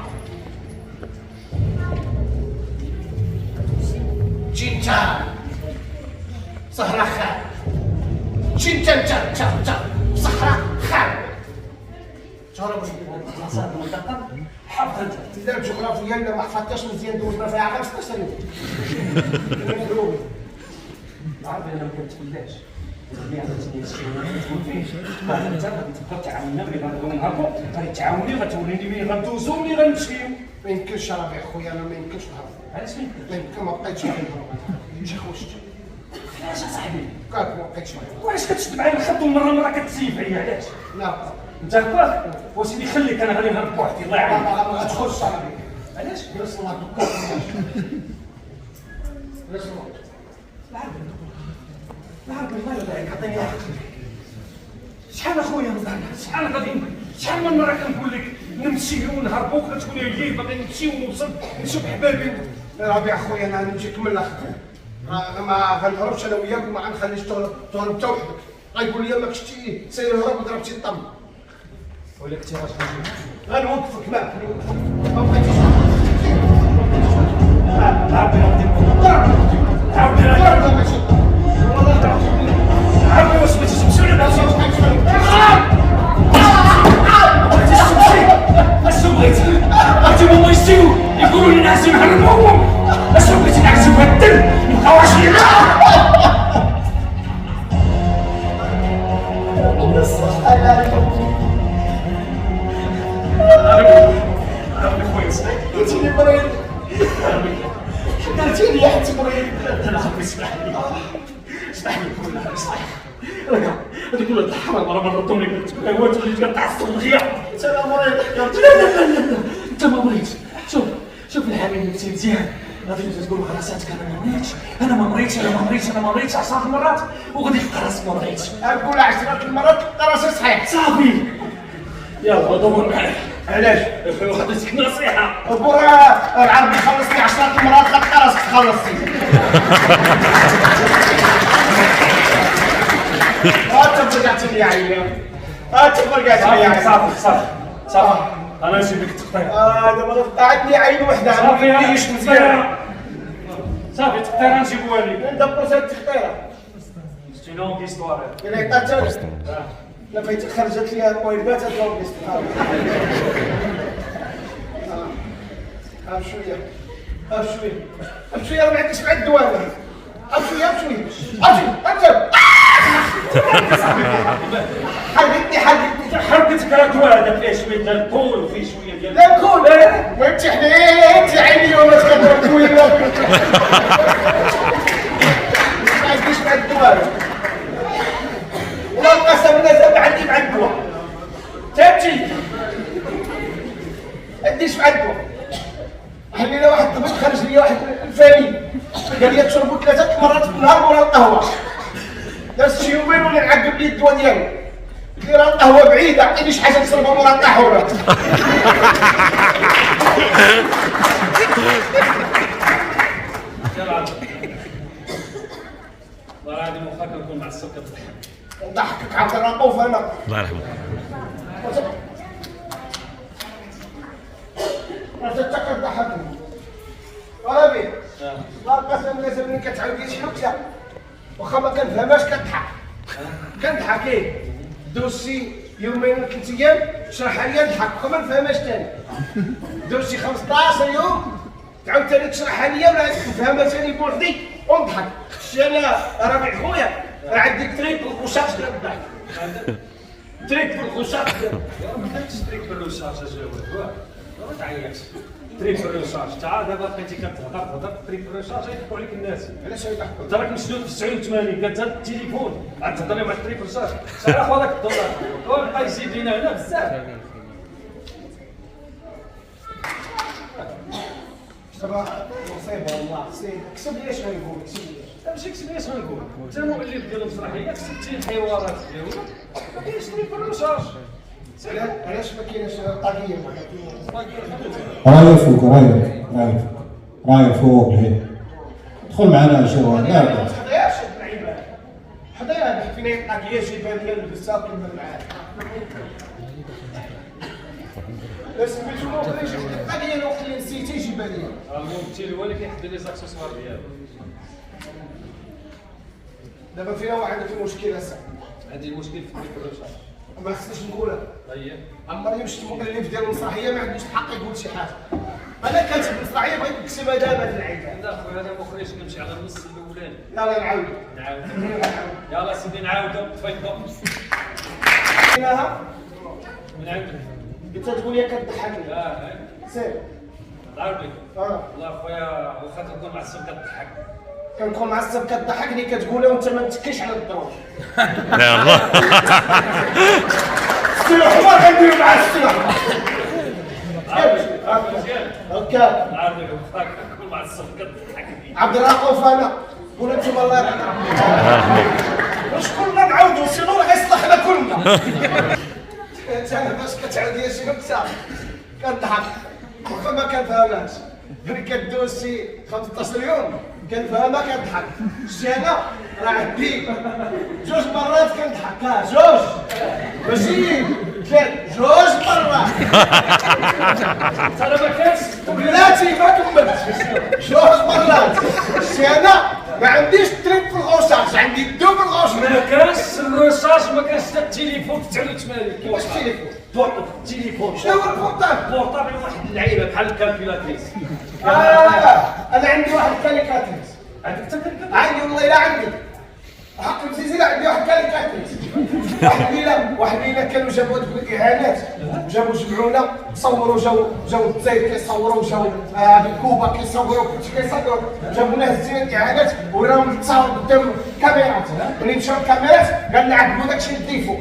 جنتا صحراء خالد، جنتا انت صحراء خالد. حفظت لا الجغرافيا الا ما حفظتهاش مزيان دوزنا فيها غير 16 يوم. العربي انا ما كنتفلاش تبيع تقول فيه انت غادي تبقى تعاوننا ملي غنبغيو نهربوا، غادي تعاوني غتوريني ملي غندوزو وملي غنمشيو. ما يمكنش راه يا خويا، انا ما يمكنش نهرب. علاش ما يمكنش؟ ما يمكن، ما بقيتش نهرب. ماشي خوش علاش اصاحبي؟ كاك ما بقيتش نهرب. وعلاش كتشد معايا الخط ومره كتسيب عليا؟ علاش؟ لا انت هكاك وسيدي خليك، انا غادي نهرب بوحدي الله يعاونك. ما غتخرجش على بيك. علاش؟ جلس الله دوكا. جلس الله. العربي الله يبارك عطيني واحد. شحال اخويا نضحك، شحال غادي، شحال من مره كنقول لك نمشيو ونهربوا كتقول لي باغي نمشيو ونوصل نشوف حبابي. ربي اخويا انا نجيك من الاخر، ما غنهربش انا وياك وما غنخليش تهرب انت وحدك. غيقول لي ماكش سير هرب وضربتي الطم. ولا كنتي غتخرج غنوقفك معاك ما بقيتيش. عربي غادي عربي عربي واش بغيتي تمشي ولا بغيتي اشنو بغيتي؟ بغيتي هما يجيو يقولوا لي ناس نهربوهم. اشنو بغيتي نعكسو بهاد الدم نبقاو عايشين؟ عربي خويا صديق قلتيلي مريض، قلتيلي يا حتى مريض. انا خبي اسمع اسمح لي صحيح هذيك ولاد الحرام راه ما ردهم لك التكاوات اللي كتعصب الغياب. انت لا مريض حكرت. لا انت ما بغيتش. شوف الحامل نفسي مزيان غادي تقول خلاصاتك انا ما مريتش 10 مرات وغادي تلقى راسك ما مريتش. نقول 10 المرات تلقى راسك صحيح. صافي يلا دور معايا. علاش؟ خديتك نصيحه. برا العربي خلصني 10 مرات تلقى راسك خلصتي. انت رجعتني يا عيني. صافي انا نجيب لك التقطيع. دابا قعدني عين وحده. صافي علاش مزيان. صافي التقطيع نجيبوها لك. ندبر هاد التقطيره. سي لونغ هيستوار. الا عطاتها لا بغيتي خرجت لي المويبات هاد لونغ هيستوار. شويه راه ما عنديش مع الدوام. شويه انت حرقتك راه هذا فيه شويه ديال الكول وفيه شويه ديال لا كول. وانت حنيت عيني وما تقدر تويل. ما عنديش مع الدوام. والله القسم بالله ما عندي مع الدواء. فهمتي؟ ما عنديش مع الدواء. حلينا واحد الطبيب خرج لي واحد الفاني قال لي تشربوا 3 مرات في النهار ولا القهوه. دازت شي يومين ولا نعقب لي الدواء ديالو. قلت لي راه القهوه بعيده عطيني شي حاجه نشربها مورا القهوه. والله هذه مخك نكون معصب كتضحك. نضحكك عبد الرؤوف انا. الله يرحمه. انت كتضحكني. ربي الله القسم بالله زمني كتعاود لي شي نكته واخا ما كنفهمهاش كنضحك. كنضحك دوز شي يومين ولا 3 ايام تشرحها لي نضحك واخا ما نفهمهاش ثاني. دوز شي 15 يوم تعاود ثاني تشرحها لي ولا نفهمها ثاني بوحدي ونضحك. شتي انا ربيع خويا راه عندي تريك بالخشاش ديال الضحك. تريك بالخشاش ما بداتش تريك بالرشاش اجاوب ما تعيطش. تريك بالرشاش تا دابا بقيتي كتهضر تريك بالرشاش يضحكوا عليك الناس. علاش يضحكوا؟ انت راك مسدود في 89 كتهز التليفون عاد تهضري مع التريك بالرشاش. سير اخو هذاك الدولار وبقى يزيد لينا هنا بزاف. صراحه مصيبه والله. كسب لي اش غنقول ماشي كسب لي اش غنقول. انت المؤلف ديال المسرحيه كسبتي الحوارات ديالو ما كاينش تريك بالرشاش. علاش ما كاينش طاقيه؟ راية فوق راية فوق هي. دخل معنا شروال لا ما تخدعش اللعيبه. حدايا فينا طاقيه شي بان لي لبسها كلمه معاه. لا سميتو ما بغيتش طاقيه الوقت اللي نسيتي يجيبها لي. الممثل هو اللي كيحضر لي زاكسيسوار ديالو. دابا فينا واحد في مشكله سا. عندي مشكل في تريك بالرشاش. ما خصنيش نقولها. طيب عمرني مشت المؤلف ديال المسرحيه ما عندوش الحق يقول شي حاجه. انا كاتب المسرحيه بغيت نكتبها دابا اللعيبه. لا خويا هذا مخرج نمشي على النص الاولاني. يلا نعاود. يلا سيدي نعاودو تفضل. هناها نعاودو. انت تقول لي كتضحكني. سير. العربي. والله خويا واخا تكون معصب كتضحك. كنكون معصب كتضحكني كتقولها وانت ما متكيش على الدروج. لا الله. السلاح ما كنديرو مع السلاح. هكا العربي واخا تكون معصب كتضحكني. عبد الرؤوف انا قول انتم الله يرحمه. وشكون ما نعاودو سينو راه غيصلحنا كلنا. انت باش كتعاود لي شي نكته كنضحك واخا ما كنفهمهاش. ملي كدوز شي 15 يوم كنفهمها كنضحك. شتي انا راه عندي 2 مرات كنضحك. جوج ماشي 2 مرات. انا ما كانش بلاتي ما كملتش 2 مرات. شتي انا ما عنديش تريك في الغوشاش عندي الدوبل غوش. ما كانش الرشاش ما كانش حتى التليفون في 89. واش التليفون؟ التليفون شنو هو البورتابل؟ بورطابل واحد اللعيبه بحال الكالكيلاتريس. انا عندي واحد كاليكاتريس. عندك حتى كالكيلاتريس؟ عندي والله لا عندي. حق مزيزي لا عندي واحد كاليكاتريس. واحد الليله كانوا جابوا هذوك الاعانات، جابوا جمعونا صوروا، جاو الجزائر كيصوروا، جاو كوبا كيصوروا، كلشي كيصوروا، جابوا لنا هزينا الاعانات وراهم تصاوروا قدام الكاميرات. ملي مشاو الكاميرات قال لنا عجبو داكشي الديفو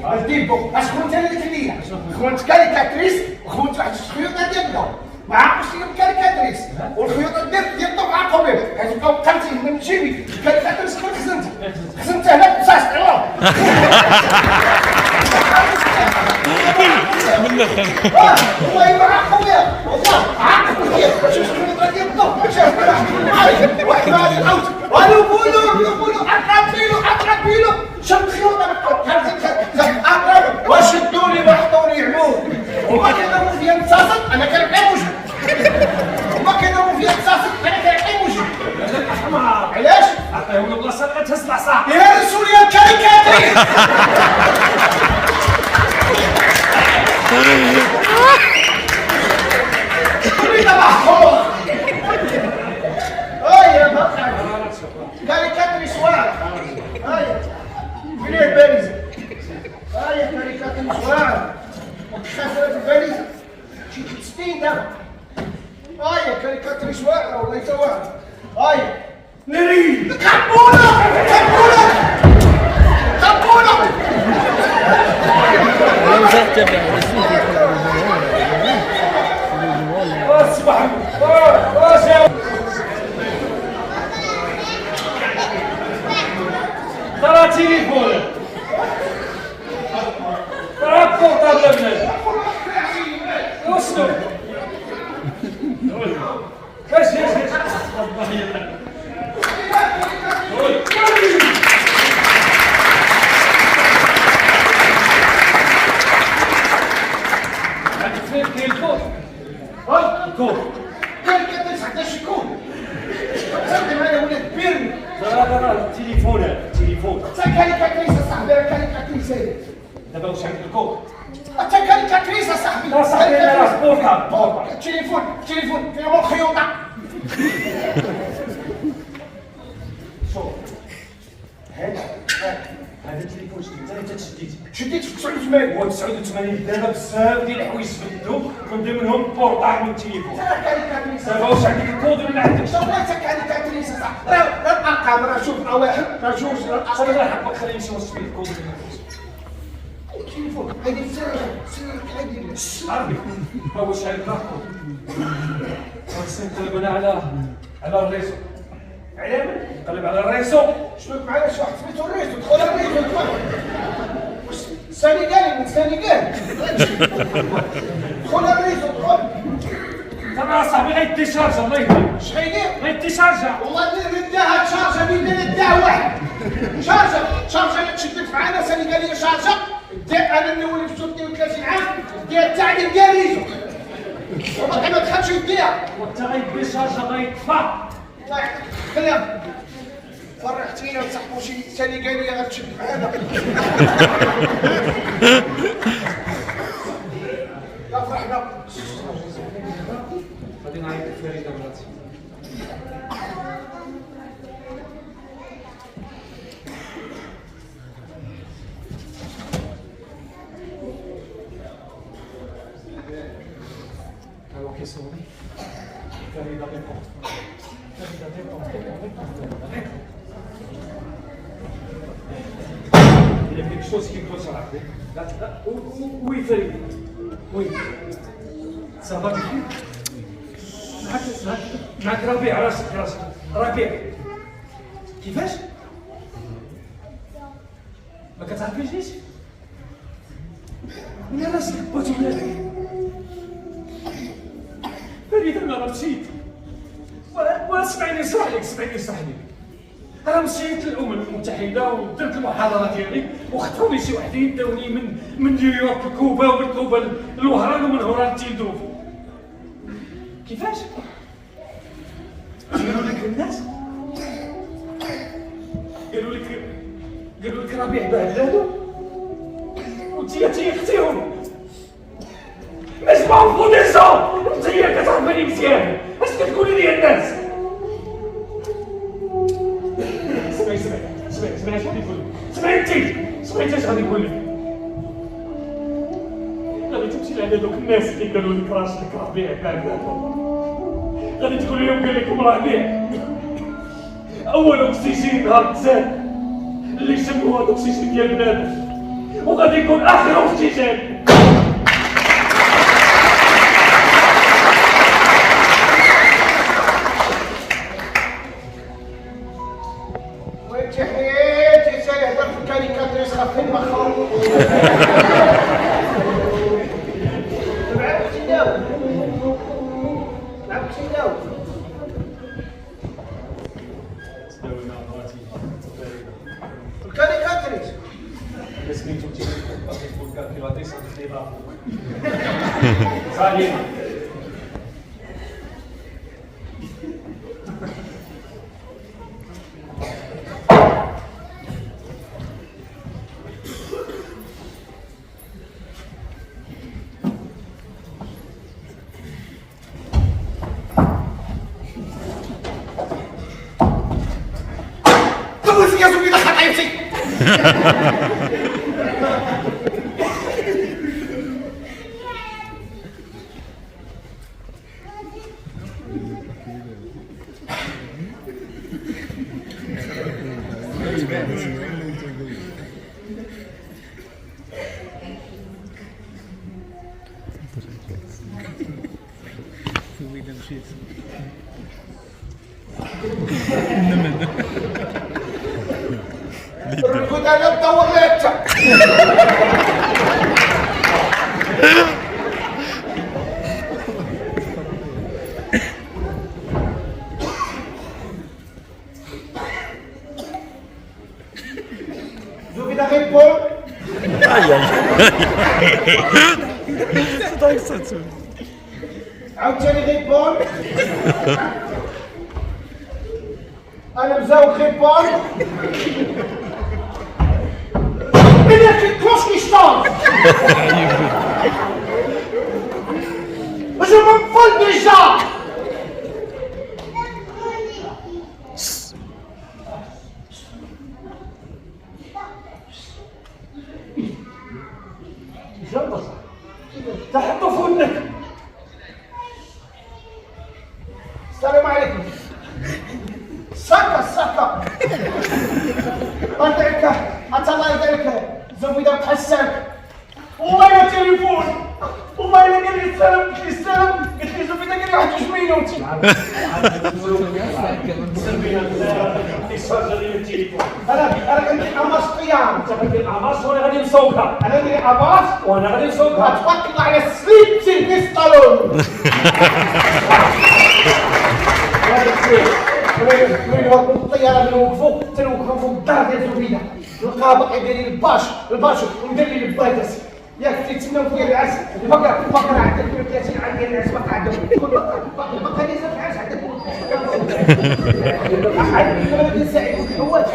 شكون انت اللي كدير؟ كنت كاريكاتريس وخونت واحد الخيوطه ديال الضو ما عرفتش لهم كاريكاتريس، والخيوطه ديال الضو معاقوا بهم حيت بقاو قالتين من جيبي كاريكاتريس خزنت هنا بصاص الله والله ما عقوية والله عقوية شوف الخيوطه ديال الضو واحد ما غادي نعاود قولوا اقربيلو شد خيوطه اقرب وشدوني وحطوني عمود وما كيضربوا فيا نتصاصد انا كنبقى وجه وما كيضربوا فيا نتصاصد انا كنبقى وجه احمر علاش؟ عطيهم له بلاصه تهز العصا يا رسول يا كاريكاتري هيا بقى كاريكاتري سواعر هيا فين الباريزه هيا كاريكاتري سواعر خسرت الباريزه شي 60 دابا هيا كاريكاتري سواعر والله حتى واحد هيا نريد كبوله اصبح ترى تليفون ترى بورطابل بنادم وصلوا اش كاين الكود الكود كاريكاتري حتى شكون صدق معايا ولاد بيرمي لا تليفون حتى كاريكاتريس اصاحبي راه كاريكاتريس هذه دابا واش عندك الكود حتى كاريكاتريس اصاحبي لا صاحبي انا راه بورطابل تليفون فيهم الخيوطه شوف هذا التليفون انت شديت في 89 هو 89 دابا بزاف ديال الحوايج تبدلوا من ضمنهم بورطابل والتليفون دابا واش عندك الكود ولا ما عندكش؟ شوف انت كاريكاتريس اصاحبي راه الارقام راه شوف راه واحد راه جوج راه صافي الله يحفظك خليني نوصل لك الكود التليفون هذه سير هذه عربي هو واش عندك الكود خاصني نقلب انا على الريسو على من؟ نقلب على الريسو شنو معايا شي واحد سميتو الريتو دخل الريتو سنغالي من سنغال دخل الريتو دخل ترى صاحبي غيتيشارجا الله يهديك اش غيدير؟ غيتيشارجا والله نداها شارجه بيدنا نداها واحد شارجه تشدت معانا سنغاليه شارجه انا اللي وليت في 32 عام ديال التعليم ديال ريزو وما ما دخلش يديها وانت غيدي شارجا غيطفى الله يعطيك خليها فرحتينا نصاحبوا شي سنغاليه غتشد معانا لا فرحنا غادي نعيط لفريده بلاتي هو كيصوني فريده بيكون Il y a quelque chose qui cloche à la clé. Là, où il fait? Oui. Ça va bien? معك ربيع راسك ربيع كيفاش؟ ما كتعرفيش ليش؟ ولا راسك بوتي ولادك فريدة انا راه مشيت واسمعني صاحبي انا مشيت للامم المتحده ودرت المحاضره ديالي وخطفوني شي وحدين داوني من نيويورك لكوبا ومن كوبا لوهران ومن وهران لتيندوف كيفاش؟ قالوا لك الناس قالوا لك ربيع باع بلادو وانت تيختيهم مجموعة فوديزون انت كتعرفني مزيان اش كتقولي لي الناس سمعي اش غادي يقول لك سمعي انت اش غادي يقول لك تمشي لعند دوك الناس اللي قالوا لك راسك ربيع كاع غادي تقول لهم قال لكم ربيع اول اكسجين نهار تزاد اللي يسموه هذا الاكسجين ديال بنادم وغادي يكون اخر اكسجين. وانت حياتي سالي هضر في الكاريكاتريس خاف المخرج معاك تداوي معاك تداوي الكاريكاتريس مسكين توتي تقول كالكيلاتيس غادي صالح يا زوجي دخل عيبتي كنت انا بدور لك زوجي ده غير بول عاوتاني غير بول انا مزاوق غير بول Il a fait cloche qui chante. Je me vole déjà. جلطة تحطوا فنك. السلام عليكم. سكا أنتك الله يديك زوجي ده تحسك والله يا تليفون والله الا قال لي السلام قلت لي السلام قلت لي زوجي ده قال لي واحد جوج مينوت انا كندير عماش طيام انت كدير عماش وانا غادي نسوقها انا ندير عماش وانا غادي نسوقها تبارك الله على السليب تلبس طالون وين وقفوا الطياره اللي وقفوا تنوقفوا فوق الدار ديال زبيده نلقاها باقي دايرين الباشو ومدير لي البايكس ياك تيتسناو فيا العز فكر عندك 30 عام ديال العز باقي عندهم باقي لي زاد العز عندك عندك سعيد والحوات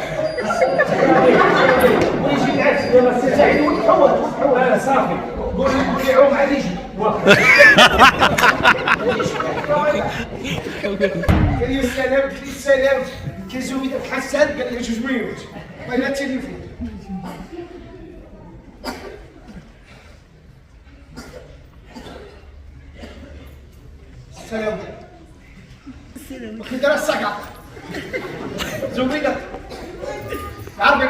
ويجي العز يا سعيد والحوات صافي قول لي عوم عاد يجي قال لي السلام كيزوي داك حسان قال لي جوج مينوت بغينا التليفون السلام كي دار السكر زوينة العربي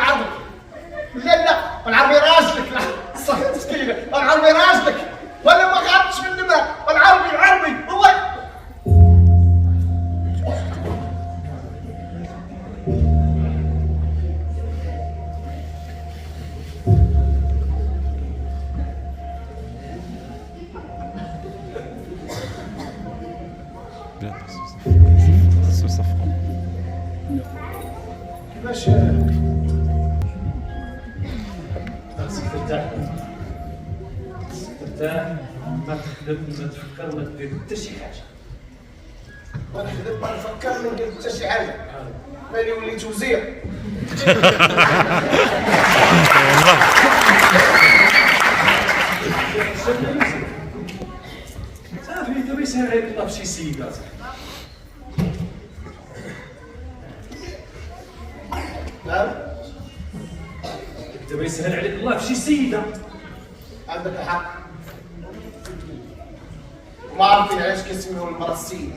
لا العربي راجلك لا صح مسكينة العربي راجلك ولا ما غابتش من النمرة العربي هو كيفاش ترتاح ما تخدم ما تفكر ما تدير حتى شي حاجه ما نخدم ما نفكر ما ندير حتى شي حاجه مالي وليت وزير صافي دابا يسهل عليك تطلب شي سيدات نعم دابا يسهل عليك الله في شي سيده عندك الحق ما عارفين علاش كيسميوه المرأة السيدة.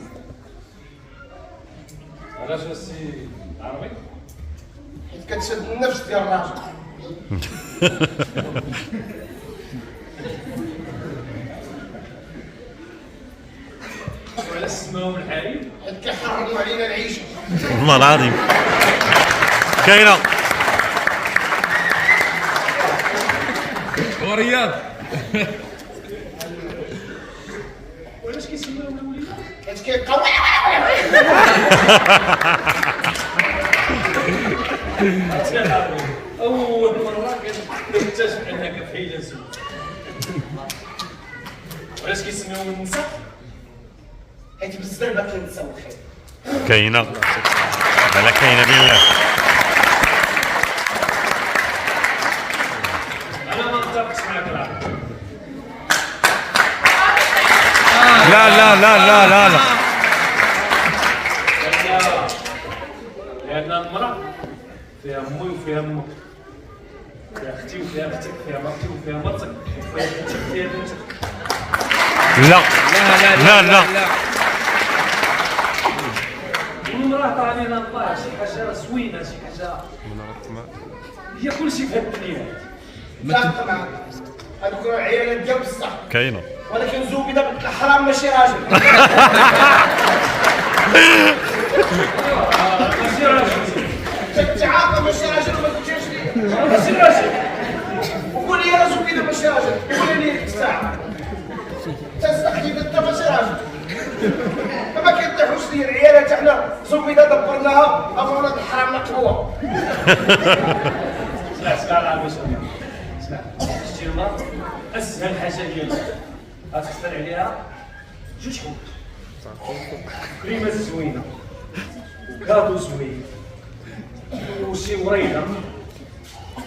علاش السي عربي؟ حيت كتشد النفس ديال الراجل. وعلاش سماهم الحريم؟ حيت كيحرموا علينا العيشة. والله العظيم كاينه. ورياض وعلاش كيسميوهم الوليدات؟ حيت كيبقاو أول مرة كنكتشف أنك فيلسوف. وعلاش كيسميوهم النساء؟ حيت بزاف ما كنساو الخير. كاينه بلا كاينه بالله. أنا ما نتفقش معك العربي. لا لا لا لا لا لا لأن المرأة فيها أمي وفيها أمك، فيها أختي وفيها أختك، فيها مرتي وفيها مرتك، وفيها بنتك وفيها بنتك. لا لا لا المرأة طالعة الله شي حاجة زوينة، شي حاجة هي كلشي في هاد الدنيا. متفق معاك. هادوك العيالات ديال بصح. كاينه. ولكن زوبيدة بالحرام ماشي راجل. ماشي راجل، تعاقب ماشي راجل وما تجيش ليا. ماشي راجل. وقول لي انا زوبيدة ماشي راجل. قول لي ديك الساعة. تستحي انت ماشي راجل. ما كيطيحوش ليا العيالات حنا زوبيدة دبرناها ابو ولاد الحرام نقبوها. اسمع العربي شوية. اسمع، شتي المرأة أسهل حاجة هي الماء. غتختار عليها جوج حوايج. كريمة زوينة وكادو زوين وشي وريدة،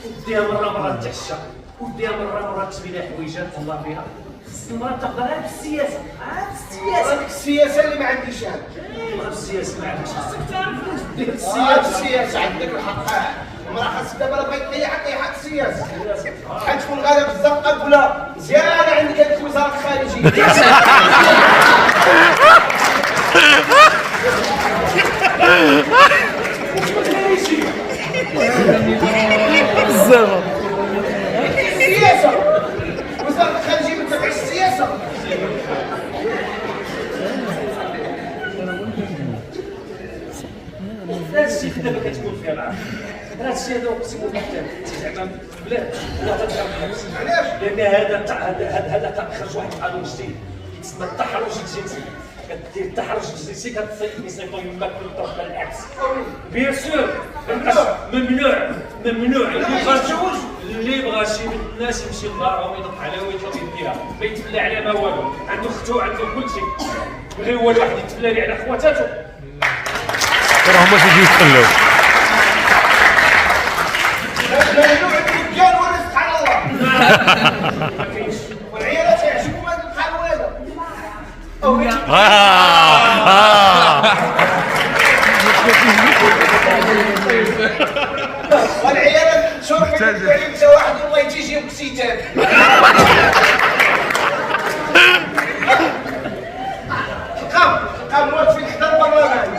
وديها مرة تعشى، وديها مرة تبي لها حويجات تهلا فيها. خص المرأة تاخدها غير بالسياسة، هذيك السياسة اللي ما عنديش انا. غير بالسياسة، ما عندكش خصك تعرف ديك السياسة السياسة. السياسة عندك الحق. المرأة خاص دابا بغيت طيحك السياسة. حتكون غادا بزاف قبلة زيادة عندك هذيك وزارة الخارجية. السياسة وزارة الخارجية ما تبعش السياسة. هذا الشيء دابا كتكون فيها العافية. هذا الشيء هذا اقسم بالله زعما في البلاد لا تدخل النفس. علاش؟ لان هذا كتخرج واحد القانون جديد كيتسمى التحرش الجنسي. كدير التحرش الجنسي كتصيب يصيفطوا يماك في الطرف العكس. بيان سور ممنوع اللي بغى شي من الناس يمشي لدارهم يضحك عليها ويطلب يديها، ما يتبلى عليها ما والو، عنده اختو عنده كل شيء. غير هو الواحد يتبلى لي على خواتاتو. راه هما تيجيو يتخلوا. ممنوع الرجال والرزق على الله. ما كاينش. والعيالات يعجبهم هذا القانون هذا. والعيالات شوف انت واحد والله يجي يجيب كسيتان. قام موت في حدا البرلمان.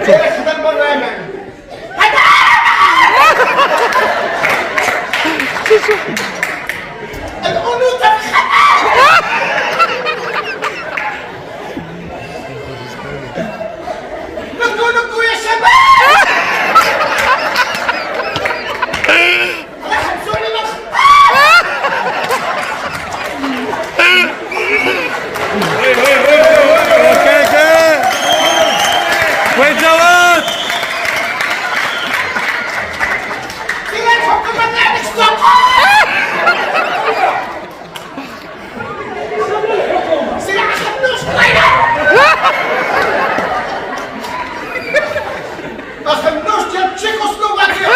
حدا البرلمان. الأنوثة الخلاء. نكو يا شباب. راح تسولي اوكي وين جواد؟ أخنوش ديال تشيكوسلوفاكيا.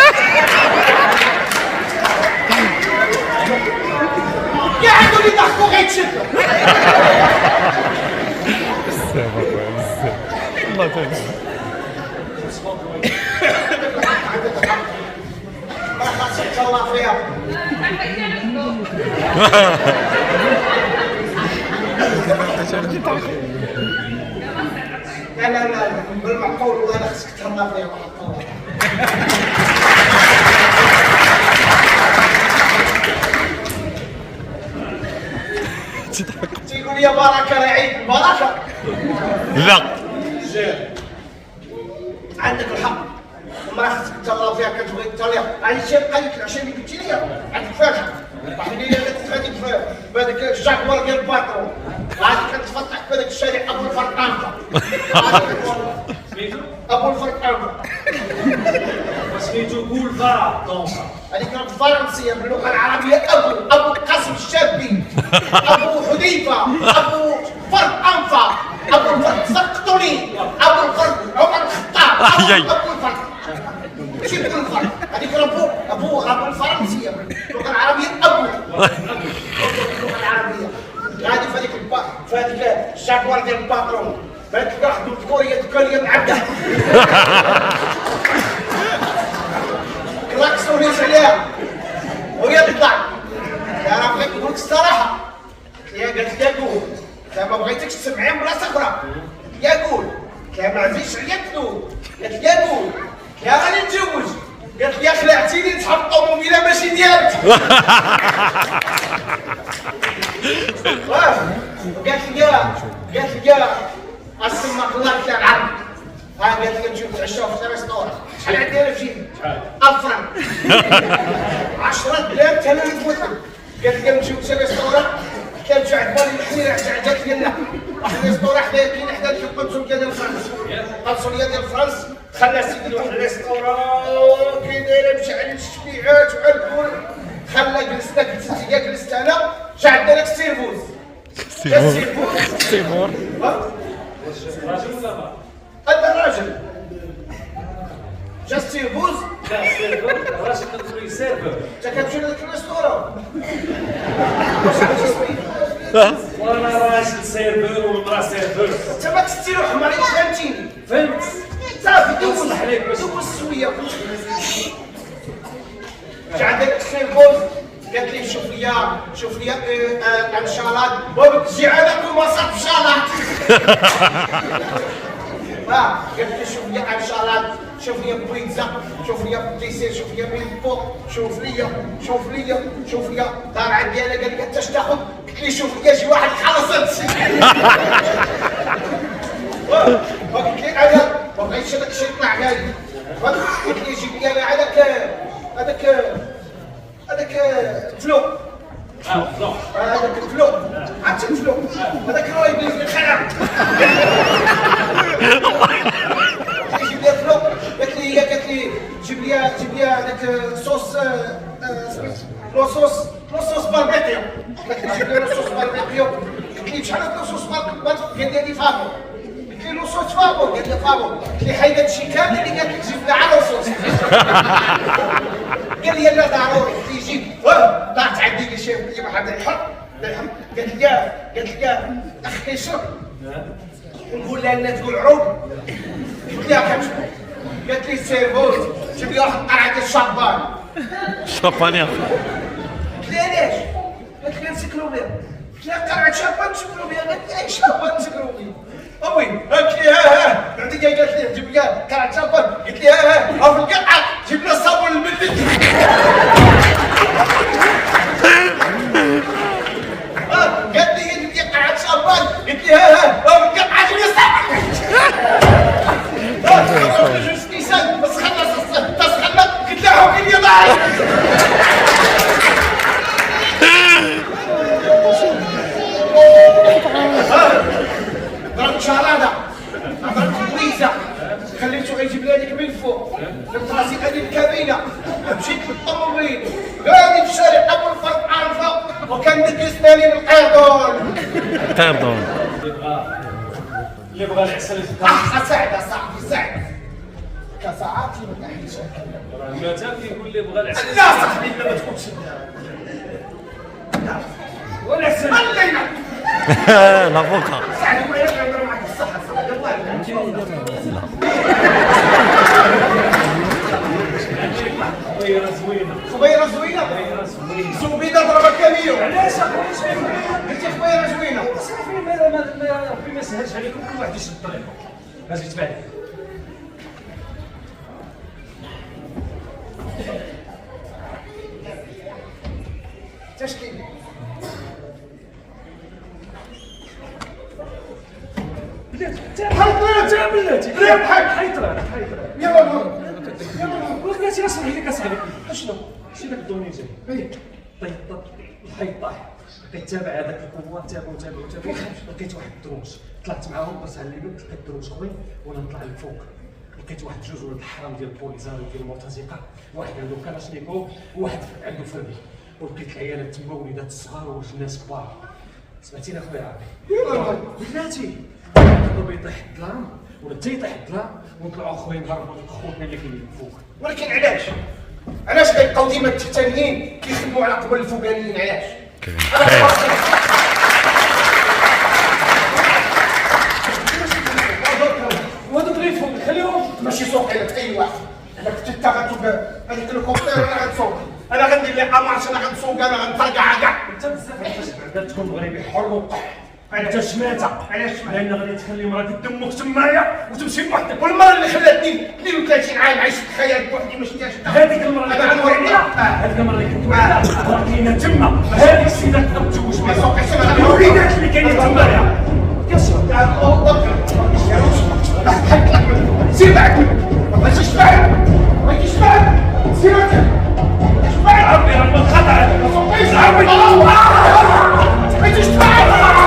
قاعدوا اللي ضحكوا غيتشدوا. الله تعالى. ما خاصك تهلا فيها. لا لا لا بالمعقول والله انا خصك تهلا فيا بالمعقول. تيقول لي بركه راه عيد بركه. لا عندك الحق المراه خصك تهلا فيها كتبغي تهلا هذا الشيء بقى لك العشاء اللي قلتي لي عندك فاتحه واحد اللي غادي بهذاك الجاكوار ديال الباطرون غادي كتفتح بهذاك الشارع ابو الفرقانفه. ابو الفرقانفه سميتو بولفار طونطا. هذيك راه بالفرنسيه باللغه العربيه ابو القاسم الشابي ابو حذيفه ابو فرقانفه ابو الفرق سقطني ابو الفرق عمر الخطاب ابو الفرق ماشي ابو الفرق هذيك راه ابو الفرنسيه باللغه العربيه ابو باللغه العربيه غادي في هذيك الجاكوار ديال الباترون بغيت تلقى خدمت كوريه معبده كلاكسونيت عليها وهي تطلع يا راه بغيت نقول لك الصراحه هي قالت لي قول ما بغيتكش تسمعي بلاصه اخرى يا قول ما عزيزش عليا تقول قالت لي قول يا غادي نتزوج قالت لي خلعتيني نسحب الطوموبيله ماشي ديالك. قالت لي اسمك الله يطلع العرض قالت لي نمشيو نتعشاو في الريستوران شحال عندي انا في جيبي 1000 فرنك 10 بلاد حتى انا نتوثق قالت لي نمشيو للريستوران كنمشيو عند بالي الحريره قالت لي لا واحد الريستوران حدايا كاين حدا القنصليه ديال فرنسا القنصليه ديال فرنسا خلى سيدي واحد الريستوران كي دايره مشعل الشبيعات وعلى الكل خلى جلست انا جا عندنا لك السيرفوز سيمور راجل ولا ما؟ هذا راجل جا السيرفوز لا سيرفر راجل كتقول سيرفر. انت كتمشي لذاك الريستوران وانا راجل سيرفر والمراه سيرفر. انت ما تستيرو حماري فهمتيني فهمت؟ صافي دوز نصلح عليك باش دوز السويه جا عندك السيرفوز قالت لي شوف لي انشالات وبك تجي على كل وسط شالات. قالت لي شوف لي انشالات شوف لي بيتزا شوف لي ديسير شوف لي ميلفو شوف لي دار عندي انا قال لي انت اش تاخذ قلت لي شوف لي شي واحد خلصت. قلت لي انا ما بغيتش هذاك الشيء يطلع غالي قلت لي جيب لي انا هذاك الفلو هذاك الفلو عرفتي الفلو هذاك راه يبين في الخرم. جيب لي الفلو قالت لي جيب لي هذاك صوص لوصوص باربيكيو قالت لي جيب لي لوصوص باربيكيو قلت لي بشحال هذا لوصوص باربيكيو قالت لي هذه فابو قلت لي لوصوص فابو قالت لي فابو قلت لي حيدت شي كامل اللي قالت لك جيب لي على لوصوص. قال لي لا ضروري قلت لي جيب طلعت عندي لي شي قلت لي واحد الحق قالت لي اخي شرب نقول لها لا تقول عروب قلت لها كتشرب قالت لي سيرفوز جيب لي واحد قرعه ديال الشابان شابانيا قلت لها علاش؟ قالت لي نسكرو بها قلت لها قرعه شابان نسكرو بها قالت لي اي شابان نسكرو بها وي قالت لي ها بعدين قالت لي جيب لي قرعه شابان قلت لي ها في القطعه جيب لي الصابون المدلج. قالت لي جيب لي قرعه شابان قلت لي ها في القطعه جيب لي الصابون. جوج نيسان بس خلص قلت لها هو لي ضايع. ضربت شهرانه ضربت بويزه خليته غيجيب لي هذيك من الفوق قلت راسي غادي الكابينه مشيت للطوموبيل غادي في شارع ابو الفرق عارفه وكان ديك سناني بالقيردون. اللي بغى العسل سعد صاحبي سعد كساعات ما تحيش متى كيقول لي بغى العسل لا صاحبي ما تكونش والعسل خلينا لافوكا سعد ولا يقدر معك الصحه سعد الله طياره زوينه خبيره زوينه زبيده ضربه كاميو علاش اخويا اش فيك؟ قلتي خبيره زوينه صافي ربي ما سهلش عليكم كل واحد يشد طريقه اجي تبان تشكيل بلاتي حيط بلاتي حيط يلا نهار بلاتي اصبح لك اصاحبي شنو شي داك الدوني جاي طيب الحيط طاح بقيت تابع هذاك القوه تابعو لقيت واحد الدروج طلعت معاهم درت على اليمين لقيت الدروج خويا وانا نطلع للفوق لقيت واحد جوج ولاد الحرام ديال البوليزارو ديال المرتزقه واحد عنده كلاشنيكوف وواحد عنده فردي ولقيت العيالات تما وليدات الصغار والناس كبار سمعتيني اخويا عربي بلاتي ضرب يطيح الظلام ولا حتى يطيح الظلام ونطلعوا اخويا نهربوا خوتنا اللي كاينين فوق ولكن علاش كيبقاو ديما التحتانيين كيخدموا على قبل الفوقانيين علاش؟ وهذوك اللي فوق خليهم ماشي سوق على اي واحد انا كنت انت غتسوق هذيك الكوبتير انا غنسوق انا غندير لي قماش انا غنسوق انا غنطرقع كاع انت بزاف بعدا تكون مغربي حر وقح انت شماته علاش لان غادي تخلي مراتك دمك تمايا وتمشي بوحدك والمره اللي خلاتني 32 عام عايش في الخيال بوحدي ما شفتهاش هذيك المره اللي كنت عليها هذيك المره اللي كنت عليها راه كاينه تما هذيك السيده تقدر تزوج ما بها سوقش انا الوليدات اللي كاينين تمايا سير معك ما تجيش معك ما تجيش معك سير انت عربي راه الخطا هذا ما سوقيش عربي ما تجيش معك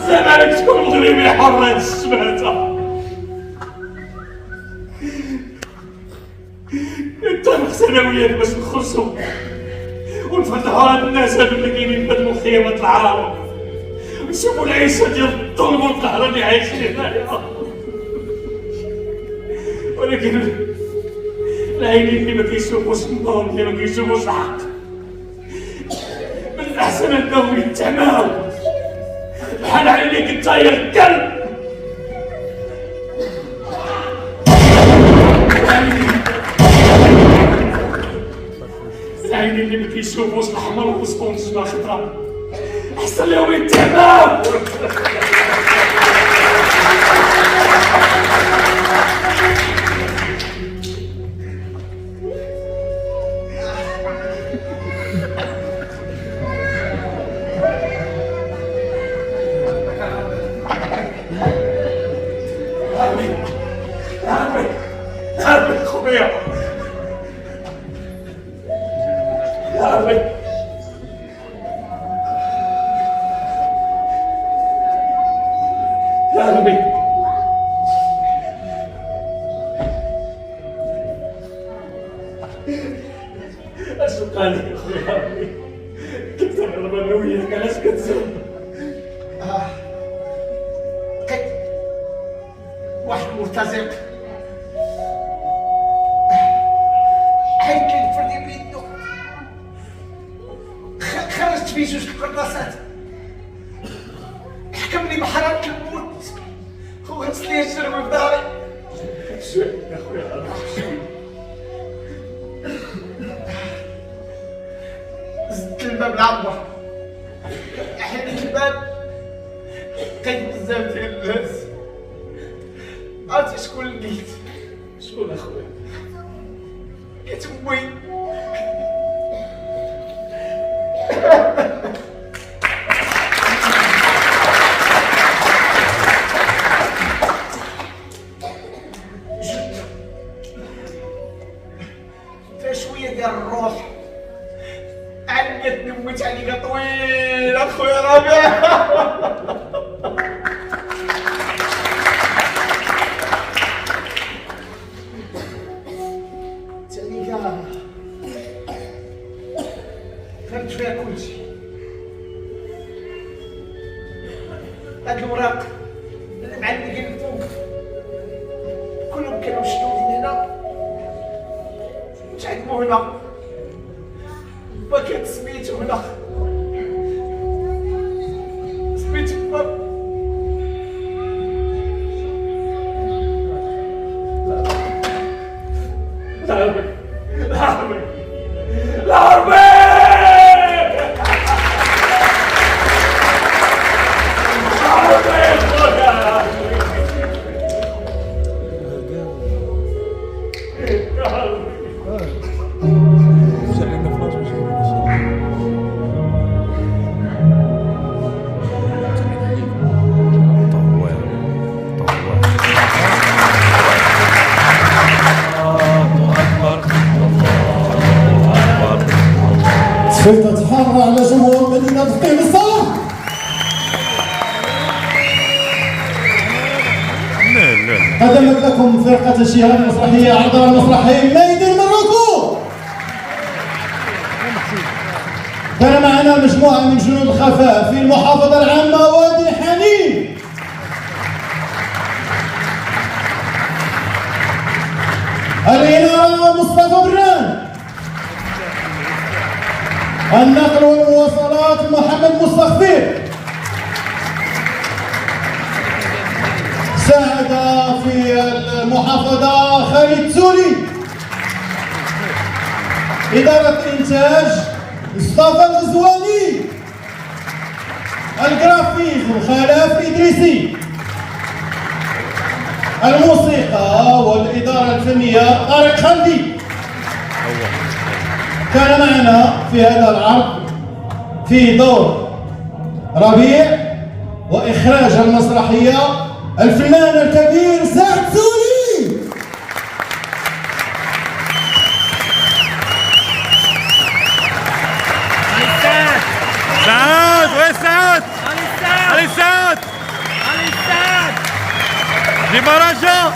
زمانك تكون مغربي حر هاد الشماتة نتفق سنويا باش نخرجوا ونفتحوا هاد الناس هادو اللي كاينين بدلوا خيمة العالم ونشوفوا العيشة ديال الظلم والقهر اللي عايشين هنايا ولكن العينين اللي ما كيشوفوش النور اللي ما كيشوفوش الحق من الأحسن أنهم يتعماو بحال عليك انت يا الكلب العينين اللي ما كيشوفوش الاحمر والسبونج خضرا احسن لهم يتعماو عربي خويا عربي عربي اش بقى لي خويا عربي كنت نهرب انا وياك علاش كتزوج لقيت واحد مرتزق حيت لي الفردي بيدو خرجت فيه جوج القرطاسات حكمني بحرارة الموت وغسل لي الشرب في داري شوي يا خويا عربي شوي زدت الباب العبر حليت الباب لقيت بزاف ديال الناس عرفتي شكون لقيت شكون اخويا لقيت امي فيها شويه ديال الروح علقتني امي تعليقه طويله اخويا ربيع تعليقه هاد الوراق اللي معلقين فوق كلهم كانوا مشدودين هنا وتعلموا هنا وكان سميتو هنا سميتو باب. تتحرى على جمهور مدينة فقيه الصلاح. قدمت لكم فرقة الشهاب المسرحية عرضها المسرحي ميدان المروكو. كان معنا مجموعة من جنود الخفاء في المحافظة العامة وادي حنين. الإنارة مصطفى بران. النقل والمواصلات محمد مستغفر. ساعد في المحافظة خالد سولي. إدارة الإنتاج مصطفى الغزواني. الجرافيزم خلاف إدريسي. الموسيقى والإدارة الفنية طارق خلدي. كان معنا في هذا العرض في دور ربيع وإخراج المسرحية الفنان الكبير سعد سولي. سعد وين سعد؟ علي سعد ديما راجع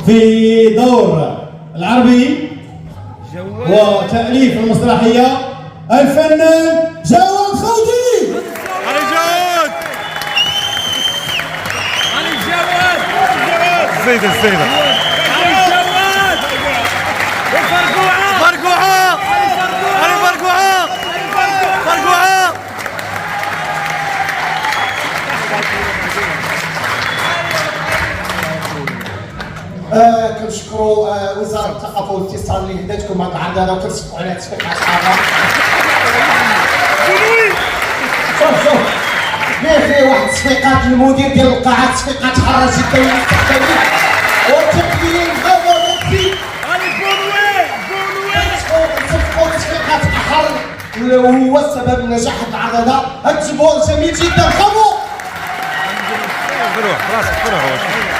في دور العربي وتأليف المسرحية الفنان جواد خوجي. علي جواد السيدة علي جواد فرقوعة كنشكروا وزاره الثقافه والاتصال اللي هداتكم هذا العرض هذا وكنشكروا على تشويق اصحابها. شوف فيه واحد التصفيقات المدير ديال القاعه تصفيقات حاره جدا للمستقبلين والتقديم هذا في تصفيقات احر وهو السبب لنجاح العرض هذا. الجمهور جميل جدا. خمو روح راسك